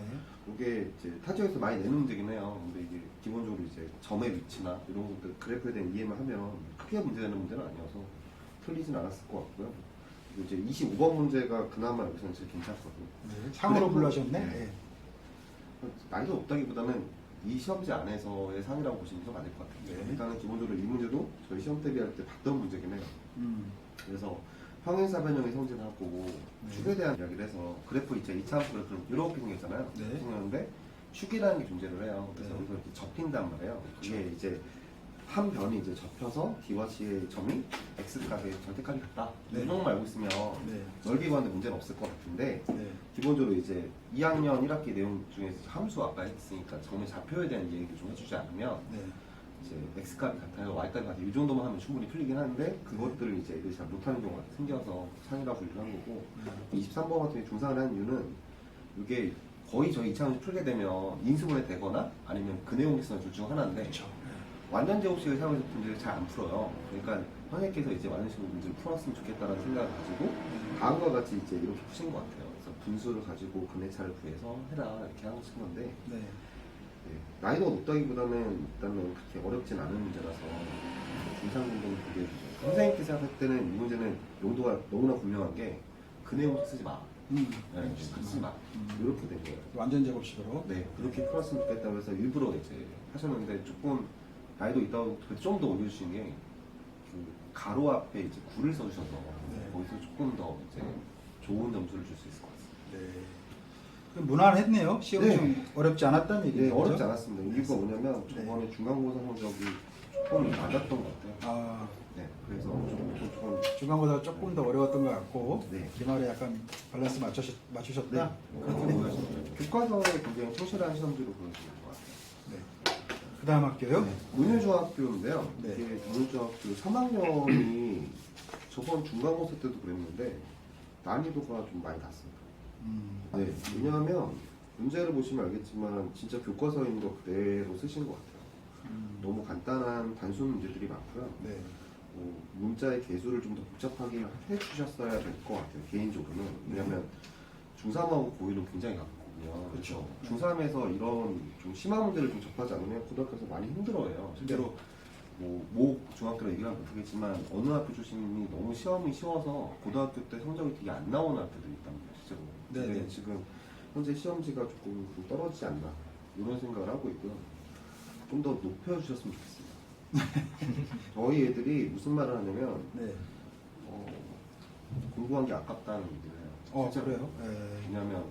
이게 이제 타지에서 많이 내는 문제긴 해요. 근데 이게 기본적으로 이제 점의 위치나 이런 것들 그래프에 대한 이해만 하면 크게 문제되는 문제는 아니어서 풀리진 않았을 것 같고요. 그리고 이제 25번 문제가 그나마 여기서는 제일 괜찮거든요. 네. 상으로 그래도- 불러셨네. 네. 네. 난이도 높다기보다는 이 시험지 안에서의 상이라고 보시면 더 맞을 것 같아요. 네. 일단은 기본적으로 이 문제도 저희 시험 대비할 때 봤던 문제긴 해요. 그래서 평행사 변형의 성질하고 축에 대한 이야기를 해서 그래프 있죠. 2차함수 그래프는 이렇게 생겼잖아요. 네. 생겼는데 축이라는 게 존재를 해요. 그래서 네. 여기서 이렇게 접힌단 말이에요. 그게 이제 한 변이 이제 접혀서 D와 C의 점이 X값의 절대값이 같다. 네. 이 정도만 알고 있으면 네. 넓게 봤는데 문제는 없을 것 같은데 네. 기본적으로 이제 2학년 1학기 내용 중에서 함수 아까 했으니까 정말 좌표에 대한 얘기를 좀 해주지 않으면 네. 이제 X값이 같아요, Y값이 같아요. 이 정도만 하면 충분히 풀리긴 하는데 그것들을 이제 애들이 잘 못하는 경우가 생겨서 상이라 분류를 한 거고 23번 같은 경우 중상을 한 이유는 이게 거의 저희 2차원에서 풀게 되면 인수분해 되거나 아니면 그 내용 있으면 둘 중 하나인데 그렇죠. 완전 제곱식을 사용해서 문제를 잘 안 풀어요. 그러니까 선생님께서 이제 완전 제곱 문제를 풀었으면 좋겠다는 생각을 가지고 다음과 같이 이제 이렇게 푸신 것 같아요. 그래서 분수를 가지고 근해차를 구해서 해라 이렇게 하고 싶은 건데 네. 네, 난이도가 높다기보다는 일단은 그렇게 어렵진 않은 문제라서 중상 정도는 보게 해주죠. 선생님께 생각할 때는 이 문제는 용도가 너무나 분명한 게 그 내용 쓰지 마. 네, 쓰지 마. 이렇게 된 거예요. 완전 제곱식으로. 네, 그렇게 풀었으면 좋겠다고 해서 일부러 이제 하셨는데 조금 난이도 있다고 좀 더 올려주신 게 그 가로 앞에 이제 9를 써주셔서 네. 거기서 조금 더 이제 좋은 점수를 줄 수 있을 것 같습니다. 네. 그럼 무난했네요. 시험이 네. 좀 어렵지 않았다는 네, 얘기죠. 어렵지 않았습니다. 이유가 뭐냐면 네. 저번에 중간고사 성적이 조금 낮았던 것 같아요. 아, 네, 그래서 조금 중간보다 조금 더 어려웠던 것 같고 네. 기말에 약간 밸런스 맞추셨다. 그렇게 보여집니다. 교과서에 굉장히 충실한 시험지로 보여지는 것 같아요. 네. 그다음 학교요. 문일중학교인데요. 네. 이게 문일중학교 3학년이 저번 중간고사 때도 그랬는데 난이도가 좀 많이 났습니다. 네, 왜냐하면 문제를 보시면 알겠지만 진짜 교과서에 있는 거 그대로 쓰신 것 같아요. 너무 간단한 단순 문제들이 많고요. 네. 문자의 개수를 좀 더 복잡하게 해주셨어야 될 것 같아요. 개인적으로는. 왜냐하면 중3하고 고1은 굉장히 가깝거든요. 그렇죠. 중3에서 이런 좀 심한 문제를 좀 접하지 않으면 고등학교에서 많이 힘들어해요. 실제로 모 중학교로 얘기를 하면 모르겠지만 어느 학교 출신이 너무 시험이 쉬워서 고등학교 때 성적이 되게 안 나오는 학교들이 있답니다. 실제로. 네, 근데 네. 지금 현재 시험지가 조금 좀 떨어지지 않나 이런 생각을 하고 있고요. 좀 더 높여주셨으면 좋겠습니다. 저희 애들이 무슨 말을 하냐면 네. 공부한 게 아깝다는 얘기를 해요. 실제로. 그래요? 네. 왜냐면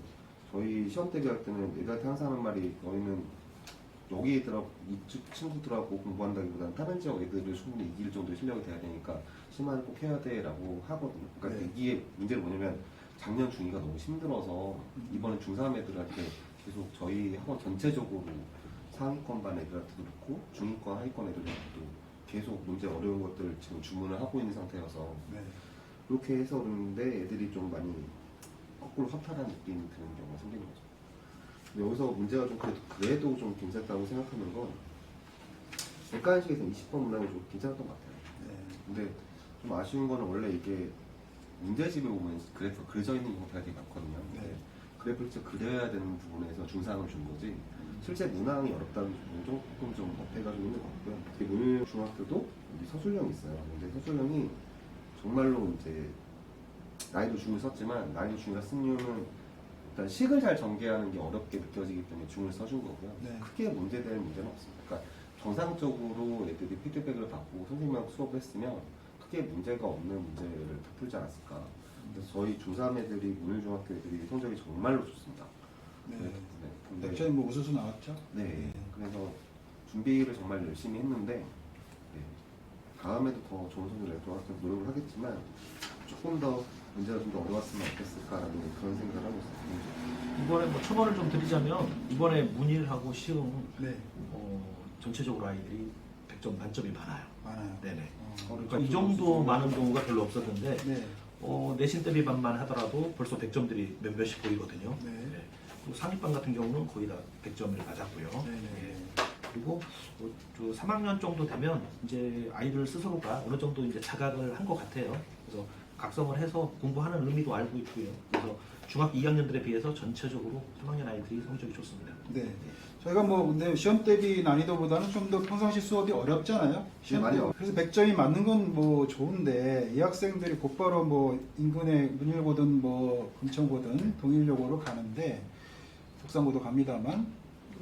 저희 시험 대비할 때는 애들한테 항상 하는 말이 너희는 여기 애들하고 이쪽 친구들하고 공부한다기보다는 다른 지역 애들을 충분히 이길 정도의 실력이 돼야 되니까 심화를 꼭 해야 돼라고 하거든요. 그러니까 네. 이게 문제는 뭐냐면 작년 중2가 너무 힘들어서 이번에 중3 애들한테 계속 저희 학원 전체적으로 상위권 반 애들한테도 그렇고 중위권 하위권 애들한테도 계속 문제 어려운 것들을 지금 주문을 하고 있는 상태여서 네. 그렇게 해서 그러는데 애들이 좀 많이 거꾸로 허탈한 느낌이 드는 경우가 생기는 거죠. 근데 여기서 문제가 좀 그래도 좀 괜찮다고 생각하는 건 객관식에서 20번 문항이 좀 괜찮았던 것 같아요. 네. 근데 좀 아쉬운 거는 원래 이게 문제집에 보면 그래프 그려져 있는 형태가 되게 많거든요. 네. 그래프를 직접 그려야 되는 부분에서 중상을 준 거지 실제 문항이 어렵다는 부분은 조금 좀 어폐가 좀 있는 것 같고요. 특히 문일 중학교도 우리 서술형이 있어요. 근데 서술형이 정말로 이제 나이도 중을 썼지만 나이도 중이라 쓴 이유는 일단 식을 잘 전개하는 게 어렵게 느껴지기 때문에 중을 써준 거고요. 네. 크게 문제될 문제는 없습니다. 그러니까 정상적으로 애들이 피드백을 받고 선생님하고 수업을 했으면 크게 문제가 없는 문제를 다 풀지 않았을까. 그래서 저희 중3 애들이 문일중학교 애들이 성적이 정말로 좋습니다. 네. 근데 백전이 뭐 우수수 나왔죠? 네, 그래서 준비를 정말 열심히 했는데 네, 다음에도 더 좋은 성적을 내도록 노력을 하겠지만 조금 더 문제가 좀 더 어려웠으면 어땠을까라는 그런 생각을 하고 있습니다. 이번에 뭐 첨언을 좀 드리자면 이번에 문일하고 시흥 네. 전체적으로 아이들이 100점 만점이 많아요. 많아요. 네네. 어, 그러니까 이 정도 많은 경우가 별로 없었는데 네. 내신 대비반만 하더라도 벌써 100점들이 몇몇이 보이거든요. 네. 그리고 상위반 같은 경우는 거의 다 100점을 맞았고요. 네네. 예. 그리고 저 3학년 정도 되면 이제 아이들 스스로가 어느 정도 이제 자각을 한 것 같아요. 그래서 각성을 해서 공부하는 의미도 알고 있고요. 그래서 중학교 2학년들에 비해서 전체적으로 3학년 아이들이 성적이 좋습니다. 네. 저희가 뭐 근데 시험 대비 난이도보다는 좀 더 평상시 수업이 어렵잖아요. 시험 많이 때. 어렵죠. 그래서 100점이 맞는 건 뭐 좋은데 이 학생들이 곧바로 뭐 인근의 문일고든 뭐 금천고든 동일여고로 가는데 독산고도 갑니다만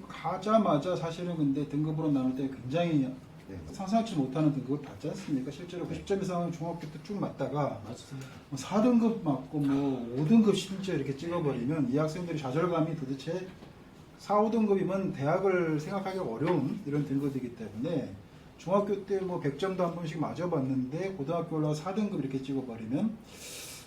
가자마자 사실은 근데 등급으로 나눌 때 굉장히 네. 상상치 못하는 등급을 받지 않습니까? 실제로 90점 이상 중학교 때 쭉 맞다가 맞습니다. 4등급 맞고 뭐 5등급 심지어 이렇게 찍어버리면 이 학생들이 좌절감이 도대체 4, 5등급이면 대학을 생각하기가 어려운 이런 등급이기 때문에 중학교 때 뭐 100점도 한 번씩 맞아봤는데 고등학교 올라와 4등급 이렇게 찍어버리면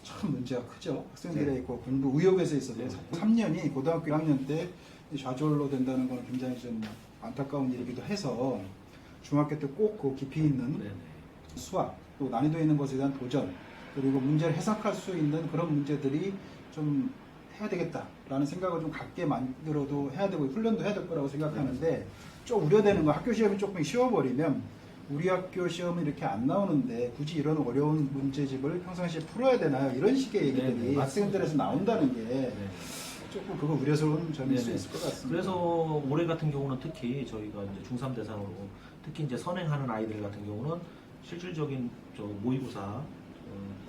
참 문제가 크죠. 학생들의 네. 그 공부 의욕에서 있어서 네. 3년이 고등학교 1학년 때 좌절로 된다는 건 굉장히 좀 안타까운 일이기도 해서 중학교 때 꼭 그 깊이 있는 네네. 수학, 또 난이도 있는 것에 대한 도전, 그리고 문제를 해석할 수 있는 그런 문제들이 좀 해야 되겠다라는 생각을 좀 갖게 만들어도 해야 되고 훈련도 해야 될 거라고 생각하는데 좀 우려되는 건 학교 시험이 조금 쉬워버리면 우리 학교 시험은 이렇게 안 나오는데 굳이 이런 어려운 문제집을 평상시에 풀어야 되나요? 이런 식의 얘기들이 네, 네, 학생들에서 나온다는 게 네. 조금 그거 우려스러운 점일 수 네네. 있을 것 같습니다. 그래서 올해 같은 경우는 특히 저희가 이제 중3 대상으로 특히 이제 선행하는 아이들 같은 경우는 실질적인 모의고사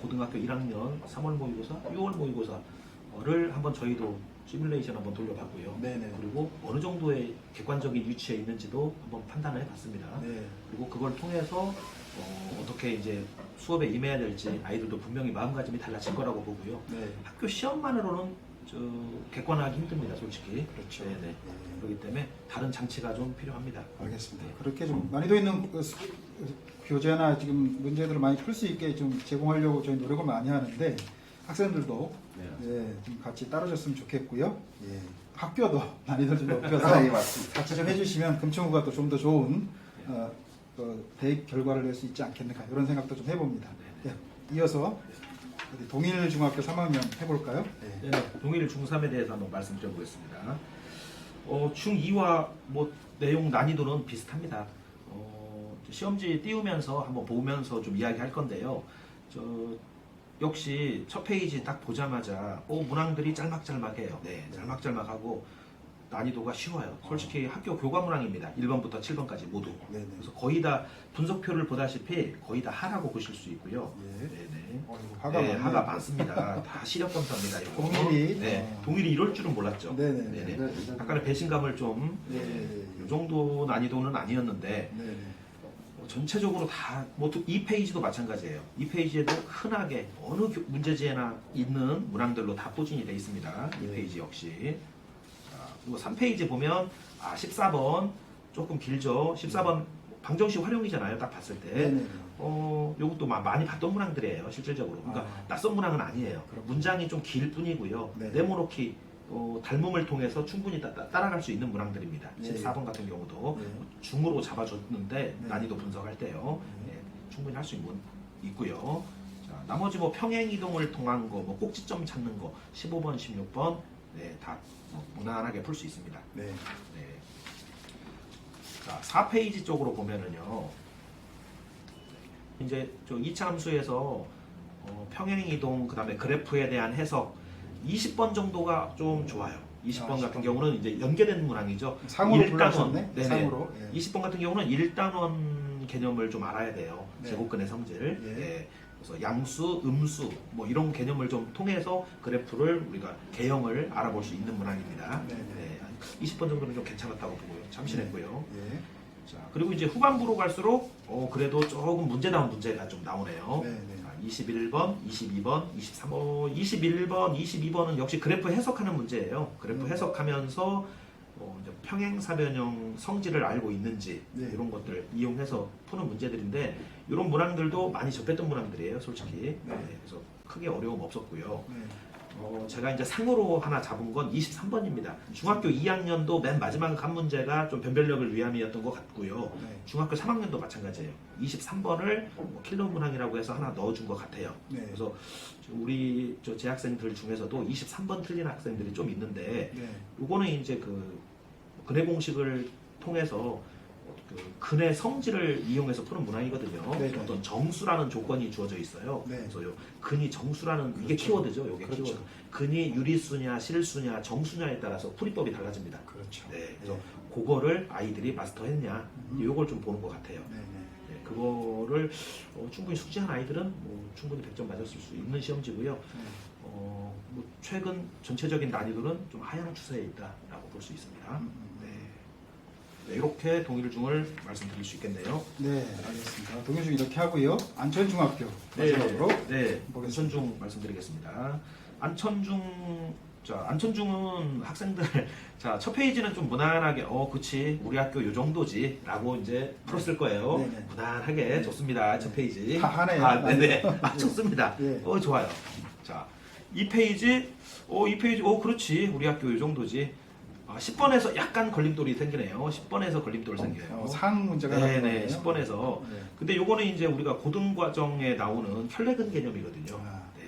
고등학교 1학년 3월 모의고사, 6월 모의고사를 한번 저희도 시뮬레이션 한번 돌려봤고요. 네네. 그리고 어느 정도의 객관적인 위치에 있는지도 한번 판단을 해봤습니다. 네. 그리고 그걸 통해서 어떻게 이제 수업에 임해야 될지 아이들도 분명히 마음가짐이 달라질 거라고 보고요. 네. 학교 시험만으로는 객관화하기 힘듭니다, 솔직히. 그렇죠. 네네. 네. 그렇기 때문에 다른 장치가 좀 필요합니다. 알겠습니다. 그렇게 좀 난이도 있는 교재나 지금 문제들을 많이 풀 수 있게 좀 제공하려고 저희 노력을 많이 하는데 학생들도 네. 좀 같이 따라줬으면 좋겠고요. 예. 학교도 난이도를 좀 높여서 아, 예, 맞습니다. 같이 좀 해주시면 금천구가 또 좀 더 좋은 대입 결과를 낼 수 있지 않겠는가 이런 생각도 좀 해봅니다. 예. 이어서 우리 동일중학교 3학년 해볼까요? 예. 네, 동일 중3에 대해서 한번 말씀드려보겠습니다. 중2와 뭐 내용 난이도는 비슷합니다. 시험지 띄우면서 한번 보면서 좀 이야기할 건데요. 역시 첫 페이지 딱 보자마자 문항들이 짤막짤막해요. 네, 짤막짤막하고 난이도가 쉬워요. 솔직히 학교 교과 문항입니다. 1번부터 7번까지 모두. 네네. 그래서 거의 다 분석표를 보다시피 거의 다 하라고 보실 수 있고요. 예. 네네. 화가 네, 많네요. 하가 많습니다. 다 시력 검사입니다. 이거. 동일이. 네, 동일이 이럴 줄은 몰랐죠. 네네네. 네네. 약간의 배신감을 좀, 네. 이 정도 난이도는 아니었는데, 네네. 전체적으로 다, 뭐, 이 페이지도 마찬가지예요. 이 페이지에도 흔하게 어느 문제지에나 있는 문항들로 다 포진이 되어 있습니다. 이 네. 페이지 역시. 자, 그리고 3페이지 보면, 14번, 조금 길죠. 14번, 방정식 활용이잖아요. 딱 봤을 때. 네네. 요것도 많이 봤던 문항들이에요, 실질적으로. 그러니까 낯선 문항은 아니에요. 그렇군요. 문장이 좀 길 뿐이고요. 네. 네모놓기, 닮음을 통해서 충분히 따라갈 수 있는 문항들입니다. 네. 14번 같은 경우도 네. 중으로 잡아줬는데 네. 난이도 분석할 때요. 네. 충분히 할 수 있고요. 자, 나머지 뭐 평행 이동을 통한 거, 뭐 꼭지점 찾는 거, 15번, 16번, 네, 다 무난하게 풀 수 있습니다. 네. 네. 자, 4페이지 쪽으로 보면은요. 이제 저 2차 함수에서 평행 이동 그다음에 그래프에 대한 해석 20번 정도가 좀 좋아요. 20번 같은 20번. 경우는 이제 연계된 문항이죠. 상으로 일단원. 불러주셨네. 네네. 상으로. 예. 20번 같은 경우는 1단원 개념을 좀 알아야 돼요. 네. 제곱근의 성질. 예. 예. 그래서 양수, 음수 뭐 이런 개념을 좀 통해서 그래프를 우리가 개형을 알아볼 수 있는 문항입니다. 네네. 네. 20번 정도는 좀 괜찮았다고 보고요. 참신했고요. 예. 자, 그리고 이제 후반부로 갈수록 그래도 조금 문제다운 문제가 좀 나오네요. 네네. 자, 21번, 22번, 23번, 21번, 22번은 역시 그래프 해석하는 문제예요. 그래프 해석하면서 이제 평행사변형 성질을 알고 있는지 네. 이런 것들 이용해서 푸는 문제들인데 이런 문항들도 많이 접했던 문항들이에요, 솔직히. 네, 그래서 크게 어려움 없었고요. 네. 제가 이제 상으로 하나 잡은 건 23번입니다. 중학교 2학년도 맨 마지막 한 문제가 좀 변별력을 위함이었던 것 같고요. 네. 중학교 3학년도 마찬가지예요. 23번을 킬러 문항이라고 해서 하나 넣어준 것 같아요. 네. 그래서 우리 재학생들 중에서도 23번 틀린 학생들이 좀 있는데 네. 요거는 이제 그 근해 공식을 통해서 그 근의 성질을 이용해서 푸는 문항이거든요. 네네. 어떤 정수라는 조건이 주어져 있어요. 네. 그래서 요 근이 정수라는 이게 그렇죠. 키워드죠. 요게 그렇죠. 키워드. 근이 유리수냐 실수냐 정수냐에 따라서 풀이법이 달라집니다. 그렇죠. 네. 그래서 그거를 아이들이 마스터했냐 요걸 좀 보는 것 같아요. 네네. 네, 그거를 충분히 숙지한 아이들은 뭐 충분히 100점 맞았을 수 있는 시험지고요. 네. 뭐 최근 전체적인 난이도는 좀 하향 추세에 있다라고 볼 수 있습니다. 네. 네, 이렇게 동일중을 말씀드릴 수 있겠네요. 네, 알겠습니다. 동일중 이렇게 하고요. 안천중학교 마지막으로 네, 보겠습니다. 안천중 말씀드리겠습니다. 안천중은 학생들 첫 페이지는 좀 무난하게 그치 우리 학교 요 정도지라고 이제 풀었을 거예요. 네네. 무난하게 좋습니다. 첫 페이지. 하네요. 네네. 좋습니다. 네. 좋아요. 자, 이 페이지 그렇지 우리 학교 요 정도지. 10번에서 약간 걸림돌이 생기네요. 10번에서 걸림돌 생겨요. 상 문제가 네네. 나오네요. 10번에서. 네. 근데 요거는 이제 우리가 고등과정에 나오는 혈내근 개념이거든요. 아. 네.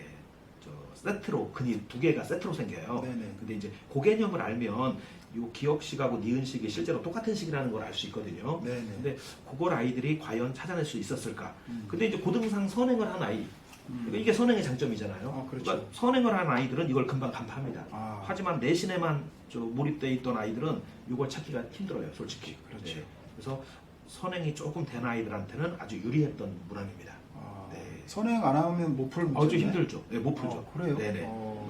세트로 근이 두 개가 세트로 생겨요. 네네. 근데 이제 그 개념을 알면 요 기억식하고 니은식이 실제로 똑같은 식이라는 걸 알 수 있거든요. 네네. 근데 그걸 아이들이 과연 찾아낼 수 있었을까? 음. 근데 이제 고등상 선행을 한 아이, 그러니까 이게 선행의 장점이잖아요. 그렇죠. 그러니까 선행을 한 아이들은 이걸 금방 간파합니다. 아. 하지만 내신에만 몰입돼 있던 아이들은 이걸 찾기가 힘들어요, 솔직히. 그렇죠. 네. 그래서 선행이 조금 된 아이들한테는 아주 유리했던 문항입니다. 네. 선행 안 하면 못 풀 문제. 좀 힘들죠. 네, 못 풀죠. 그래요? 네네.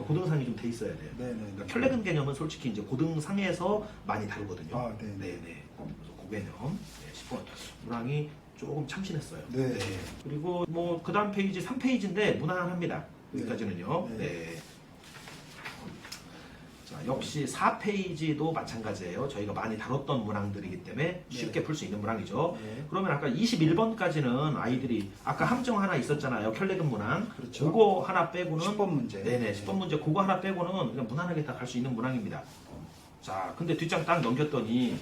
고등상이 좀 돼 있어야 돼요. 네네. 그러니까 혈내근 개념은 솔직히 이제 고등상에서 많이 다루거든요. 아, 네네. 네네. 그래서 그 개념 10번 문항이 조금 참신했어요. 네. 그리고 그 다음 페이지 3페이지인데 무난합니다. 여기까지는요. 네. 네. 자, 역시 4페이지도 마찬가지예요. 저희가 많이 다뤘던 문항들이기 때문에 쉽게 풀 수 있는 문항이죠. 네. 그러면 아까 21번까지는 아이들이 아까 함정 하나 있었잖아요. 혈내근 문항. 그렇죠. 그거 하나 빼고는 10번 문제. 네네. 10번 문제 그거 하나 빼고는 그냥 무난하게 다 갈 수 있는 문항입니다. 자, 근데 뒷장 딱 넘겼더니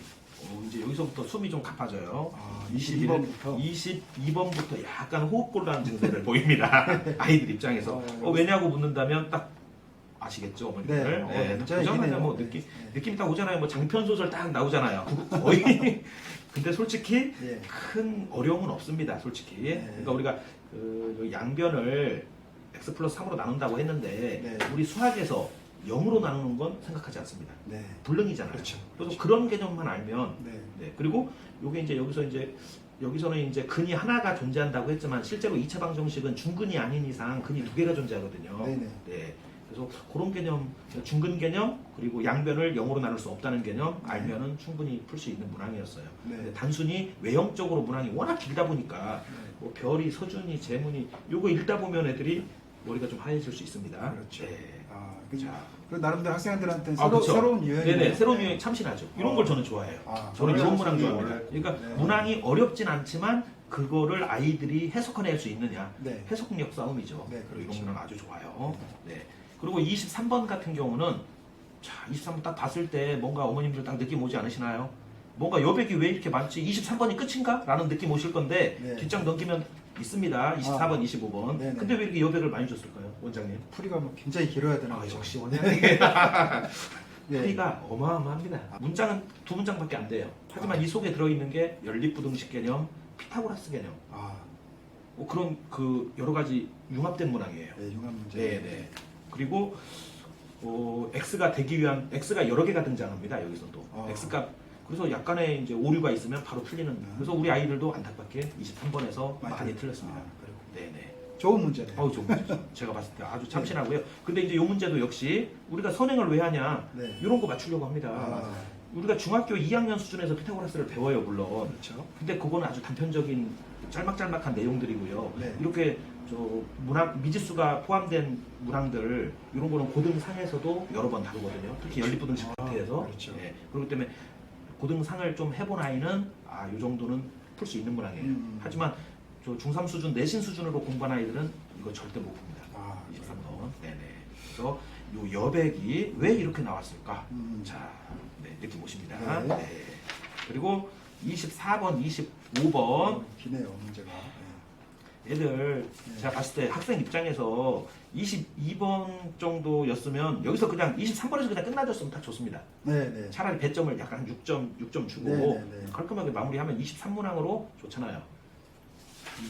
이제 여기서부터 숨이 좀 가빠져요. 22번부터 22번부터 약간 호흡곤란 증세를 보입니다. 아이들 입장에서. 왜냐고 묻는다면 딱 아시겠죠, 어머니들? 네. 보자마자 뭐 느낌 딱 오잖아요. 뭐 장편 소설 딱 나오잖아요. 거의. 근데 솔직히 네. 큰 어려움은 없습니다. 솔직히. 네. 그러니까 우리가 여기 양변을 x 플러스 3으로 나눈다고 했는데 네. 우리 수학에서 0으로 나누는 건 생각하지 않습니다. 네. 불능이잖아요. 그렇죠. 그래서 그런 개념만 알면 네. 네. 그리고 요게 이제 여기서는 이제 근이 하나가 존재한다고 했지만 실제로 2차 방정식은 중근이 아닌 이상 근이 두 개가 존재하거든요. 네네. 네. 그래서 그런 개념, 중근 개념 그리고 양변을 0으로 나눌 수 없다는 개념 알면은 충분히 풀 수 있는 문항이었어요. 네. 근데 단순히 외형적으로 문항이 워낙 길다 보니까 뭐 별이, 서준이, 재문이 요거 읽다 보면 애들이 머리가 좀 하얘질 수 있습니다. 그렇죠. 네. 자, 그 나름대로 학생들한테는 그렇죠. 새로운 유행이에요. 네네, 새로운 유행 참신하죠. 이런 걸 저는 좋아해요. 저는 이런 문항 좋아합니다. 그러니까 네. 문항이 어렵진 않지만 그거를 아이들이 해석해낼 수 있느냐. 네. 해석력 싸움이죠. 네, 그렇죠. 이런 문항 아주 좋아요. 네. 그리고 23번 같은 경우는 23번 딱 봤을 때 뭔가 어머님들 딱 느낌 오지 않으시나요? 뭔가 여백이 왜 이렇게 많지? 23번이 끝인가? 라는 느낌 오실 건데 네. 뒷장 넘기면 있습니다. 24번, 25번. 네네. 근데 왜 이렇게 여백을 많이 줬을까요? 원장님? 풀이가 뭐 굉장히 길어야 되는 거죠. 역시 원장님. 네. 풀이가 어마어마합니다. 문장은 두 문장밖에 안 돼요. 하지만 이 속에 들어있는 게 연립부등식 개념, 피타고라스 개념, 그런 여러 가지 융합된 문항이에요. 네, 융합 문제. 네네. 그리고 x가 되기 위한 x가 여러 개가 등장합니다. 여기서도 x값. 그래서 약간의 이제 오류가 있으면 바로 틀리는. 그래서 우리 아이들도 안타깝게 23번에서 많이 틀렸습니다. 네네. 좋은 문제네요. 좋은 문제죠. 제가 봤을 때 아주 참신하고요. 근데 이제 이 문제도 역시 우리가 선행을 왜 하냐 네. 이런 거 맞추려고 합니다. 우리가 중학교 2학년 수준에서 피타고라스를 배워요, 물론. 그렇죠. 근데 그거는 아주 단편적인 짤막짤막한 내용들이고요. 네. 이렇게 미지수가 포함된 문항들 이런 거는 고등상에서도 여러 번 다루거든요. 특히 연립부등식 파트에서. 그렇죠. 네. 그렇기 때문에 고등상을 좀 해본 아이는 이 정도는 풀 수 있는 문항이에요. 하지만 중3 수준, 내신 수준으로 공부한 아이들은 이거 절대 못 풉니다. 23번. 네네. 그래서 요 여백이 왜 이렇게 나왔을까? 자, 네, 이렇게 보십니다. 네. 네. 그리고 24번, 25번. 기네요, 문제가. 애들 제가 봤을 때 학생 입장에서 22번 정도였으면 여기서 그냥 23번에서 그냥 끝나줬으면 딱 좋습니다. 네. 차라리 배점을 약간 한 6점 주고 네. 깔끔하게 마무리하면 23문항으로 좋잖아요.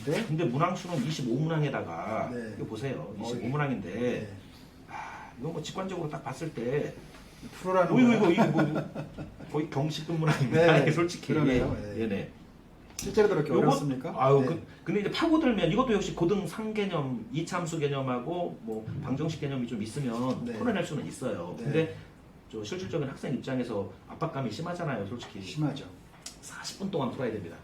근데 근데 문항수는 25문항에다가 네. 이거 보세요. 25문항인데 이건 뭐 직관적으로 딱 봤을 때 풀어라는 이거 뭐 거의 경식급 문항입니다. 네, 이게 솔직히. 그러네요. 네네. 실제로도 그렇게 어렵습니까? 근데 이제 파고들면 이것도 역시 고등 상개념, 이차함수 개념하고 뭐 방정식 개념이 좀 있으면 네. 풀어낼 수는 있어요. 네. 근데 실질적인 학생 입장에서 압박감이 심하잖아요, 솔직히. 심하죠. 40분 동안 풀어야 됩니다.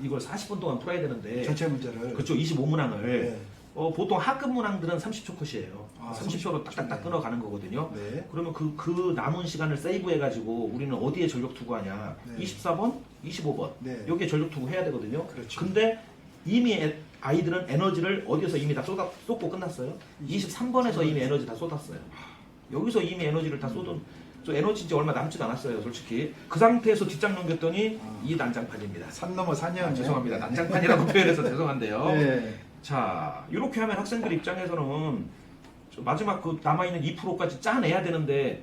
이걸 40분 동안 풀어야 되는데 전체 문제를. 그렇죠. 25문항을 네. 보통 하급 문항들은 30초 컷이에요. 아, 30초로 딱딱딱 네. 끊어가는 거거든요. 네. 그러면 그 남은 시간을 세이브해가지고 우리는 어디에 전력 투구하냐? 네. 24번, 25번 네. 여기에 전력 투구 해야 되거든요. 그렇죠. 근데 이미 아이들은 에너지를 어디서 이미 다 쏟고 끝났어요. 23번에서 이미 에너지 다 쏟았어요. 여기서 이미 에너지를 다 쏟은 저 에너지 이제 얼마 남지도 않았어요, 솔직히. 그 상태에서 뒷장 넘겼더니 이 난장판입니다. 산 넘어 산이야. 죄송합니다. 난장판이라고 표현해서 죄송한데요. 네. 자, 이렇게 하면 학생들 입장에서는 저 마지막 그 남아있는 2%까지 짜내야 되는데,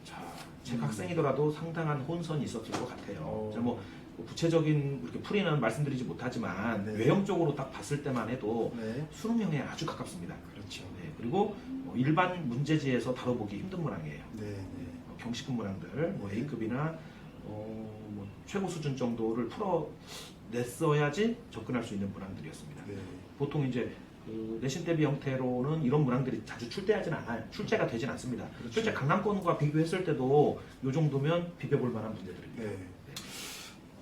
자, 제 학생이더라도 상당한 혼선이 있었을 것 같아요. 자, 뭐 구체적인 이렇게 풀이는 말씀드리지 못하지만 네. 외형적으로 딱 봤을 때만 해도 네. 수능형에 아주 가깝습니다. 그렇죠. 네, 그리고 일반 문제지에서 다뤄보기 힘든 문항이에요. 네. 네. 경시급 문항들, 뭐 A급이나 뭐 최고 수준 정도를 풀어냈어야지 접근할 수 있는 문항들이었습니다. 네. 보통 이제 그 내신 대비 형태로는 이런 문항들이 자주 출제하진 않아요. 출제가 되진 않습니다. 그렇죠. 실제 강남권과 비교했을 때도 이 정도면 비벼볼 만한 문제들입니다. 네.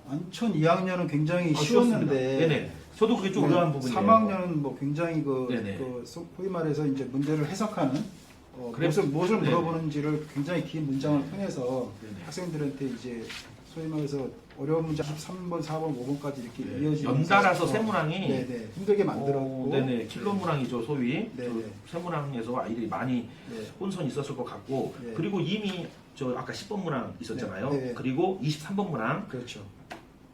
안천 2학년은 굉장히 쉬웠습니다. 쉬웠는데. 네네. 저도 그게 좀 의아한 부분이에요. 3학년은 뭐 굉장히 네네. 소위 말해서 이제 문제를 해석하는 그래- 무엇을 네네. 물어보는지를 굉장히 긴 문장을 통해서 네네. 학생들한테 이제 소위 말해서 어려운 문제 3번, 4번, 5번까지 이렇게 네. 이어지면서 연달아서 세 문항이 네네. 힘들게 만들었고 네네. 킬러 문항이죠, 소위. 네네. 세 문항에서 아이들이 많이 네. 혼선이 있었을 것 같고 네. 그리고 이미 저 아까 10번 문항 있었잖아요. 네. 네. 그리고 23번 문항 그렇죠.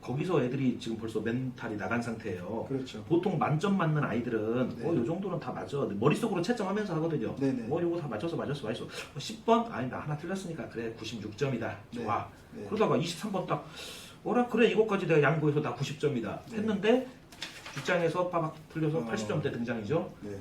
거기서 애들이 지금 벌써 멘탈이 나간 상태예요. 그렇죠. 보통 만점 맞는 아이들은 네. 요 정도는 다 맞아. 머릿속으로 채점하면서 하거든요. 네네. 요거 다 맞춰서 10번? 아니 나 하나 틀렸으니까 그래 96점이다. 좋아. 네. 그러다가 23번 딱 그래 이것까지 내가 양보해서 다 90점이다. 네. 했는데 뒷장에서 빠박 틀려서 80점대 등장이죠. 네.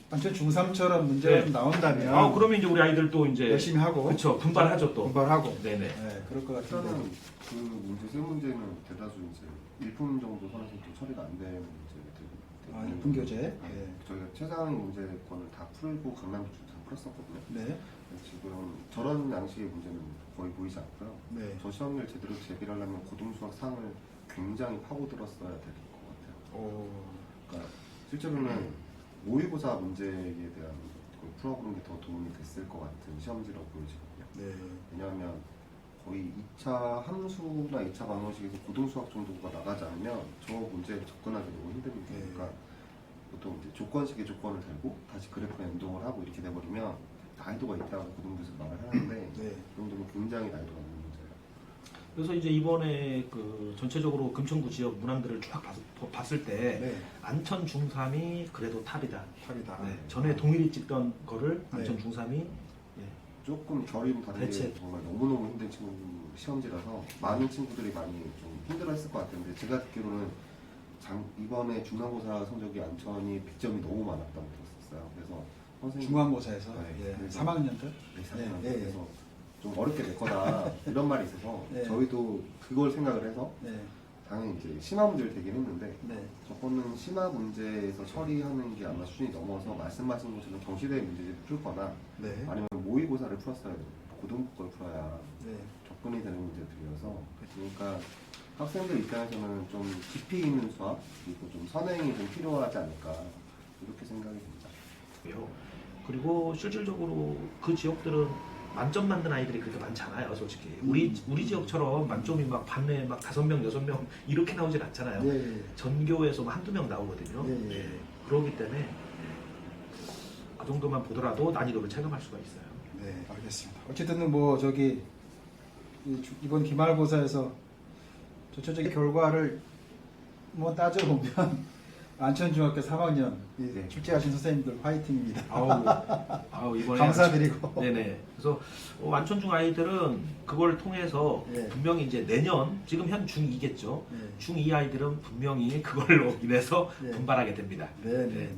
완전 중3처럼 문제가 네. 좀 나온다면 그러면 이제 우리 아이들도 이제 열심히 하고 그렇죠. 분발하죠 또. 분발하고 네네. 네, 그럴 것 같은데 일단은 그 문제 세 문제는 대다수 이제 1품 정도 선에서 또 처리가 안 되는 문제들이 일품 교재. 네. 네. 저희가 최상위 문제권을 다 풀고 강남 기준 다 풀었었거든요. 네. 지금 저런 양식의 문제는 거의 보이지 않고요. 네. 저 시험을 제대로 대비를 하려면 고등수학 상을 굉장히 파고들었어야 될 것 같아요. 그러니까 실제로는 모의고사 문제에 대한 걸 풀어보는 게 더 도움이 됐을 것 같은 시험지라고 보여지거든요. 네. 왜냐하면 거의 2차 함수나 2차 방정식에서 고등수학 정도가 나가지 않으면 저 문제에 접근하기 너무 힘듭니다. 네. 그러니까 보통 이제 조건식의 조건을 달고 다시 그래프에 연동을 하고 이렇게 돼버리면 난이도가 있다고 고등부에서 말을 하는데 네. 그 정도면 굉장히 난이도가 높은 문제예요. 그래서 이제 이번에 그 전체적으로 금천구 지역 문항들을 쫙 봤을 때 네. 안천 중3이 그래도 탑이다. 탑이다. 네. 전에 동일이 찍던 거를 네. 안천 중3이 조금 결임 다르게 대체. 정말 너무너무 힘든 친구 시험지라서 많은 친구들이 많이 좀 힘들어했을 것 같은데 제가 듣기로는 이번에 중간고사 성적이 안천이 100점이 너무 많았다고 들었어요. 그래서 선생님 중간고사에서 네, 예. 그래서 3학년들 네, 사실은 네, 네. 그래서 좀 어렵게 될 거다 이런 말이 있어서 네. 저희도 그걸 생각을 해서 네. 당연히 이제 심화 문제를 되긴 했는데 네. 저거는 심화 문제에서 처리하는 게 아마 수준이 넘어서 말씀하신 것처럼 경시대 문제를 풀거나 네. 아니면 모의고사를 풀었어야 돼요. 고등부 걸 풀어야 네. 접근이 되는 문제들이어서 그러니까 학생들 입장에서는 좀 깊이 있는 수학 그리고 좀 선행이 좀 필요하지 않을까 이렇게 생각이 듭니다. 그리고 실질적으로 그 지역들은 만점 맞는 아이들이 그렇게 많지 않아요, 솔직히. 우리 지역처럼 만점이 막 반에 막 5명, 6명 이렇게 나오진 않잖아요. 예. 전교에서 한두 명 나오거든요. 예, 예. 예. 그렇기 때문에 그 정도만 보더라도 난이도를 체감할 수가 있어요. 네, 알겠습니다. 어쨌든 뭐 저기 이번 기말고사에서 전체적인 결과를 뭐 따져보면 안천중학교 3학년 네. 출제하신 선생님들 화이팅입니다. 아우 이번에 감사드리고. 네네. 그래서 안천중 아이들은 그걸 통해서 예. 분명히 이제 내년 지금 현 중2겠죠. 예. 중2 아이들은 분명히 그걸로 인해서 예. 분발하게 됩니다. 네, 네, 네.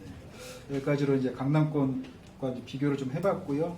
여기까지로 이제 강남권과 이제 비교를 좀 해봤고요.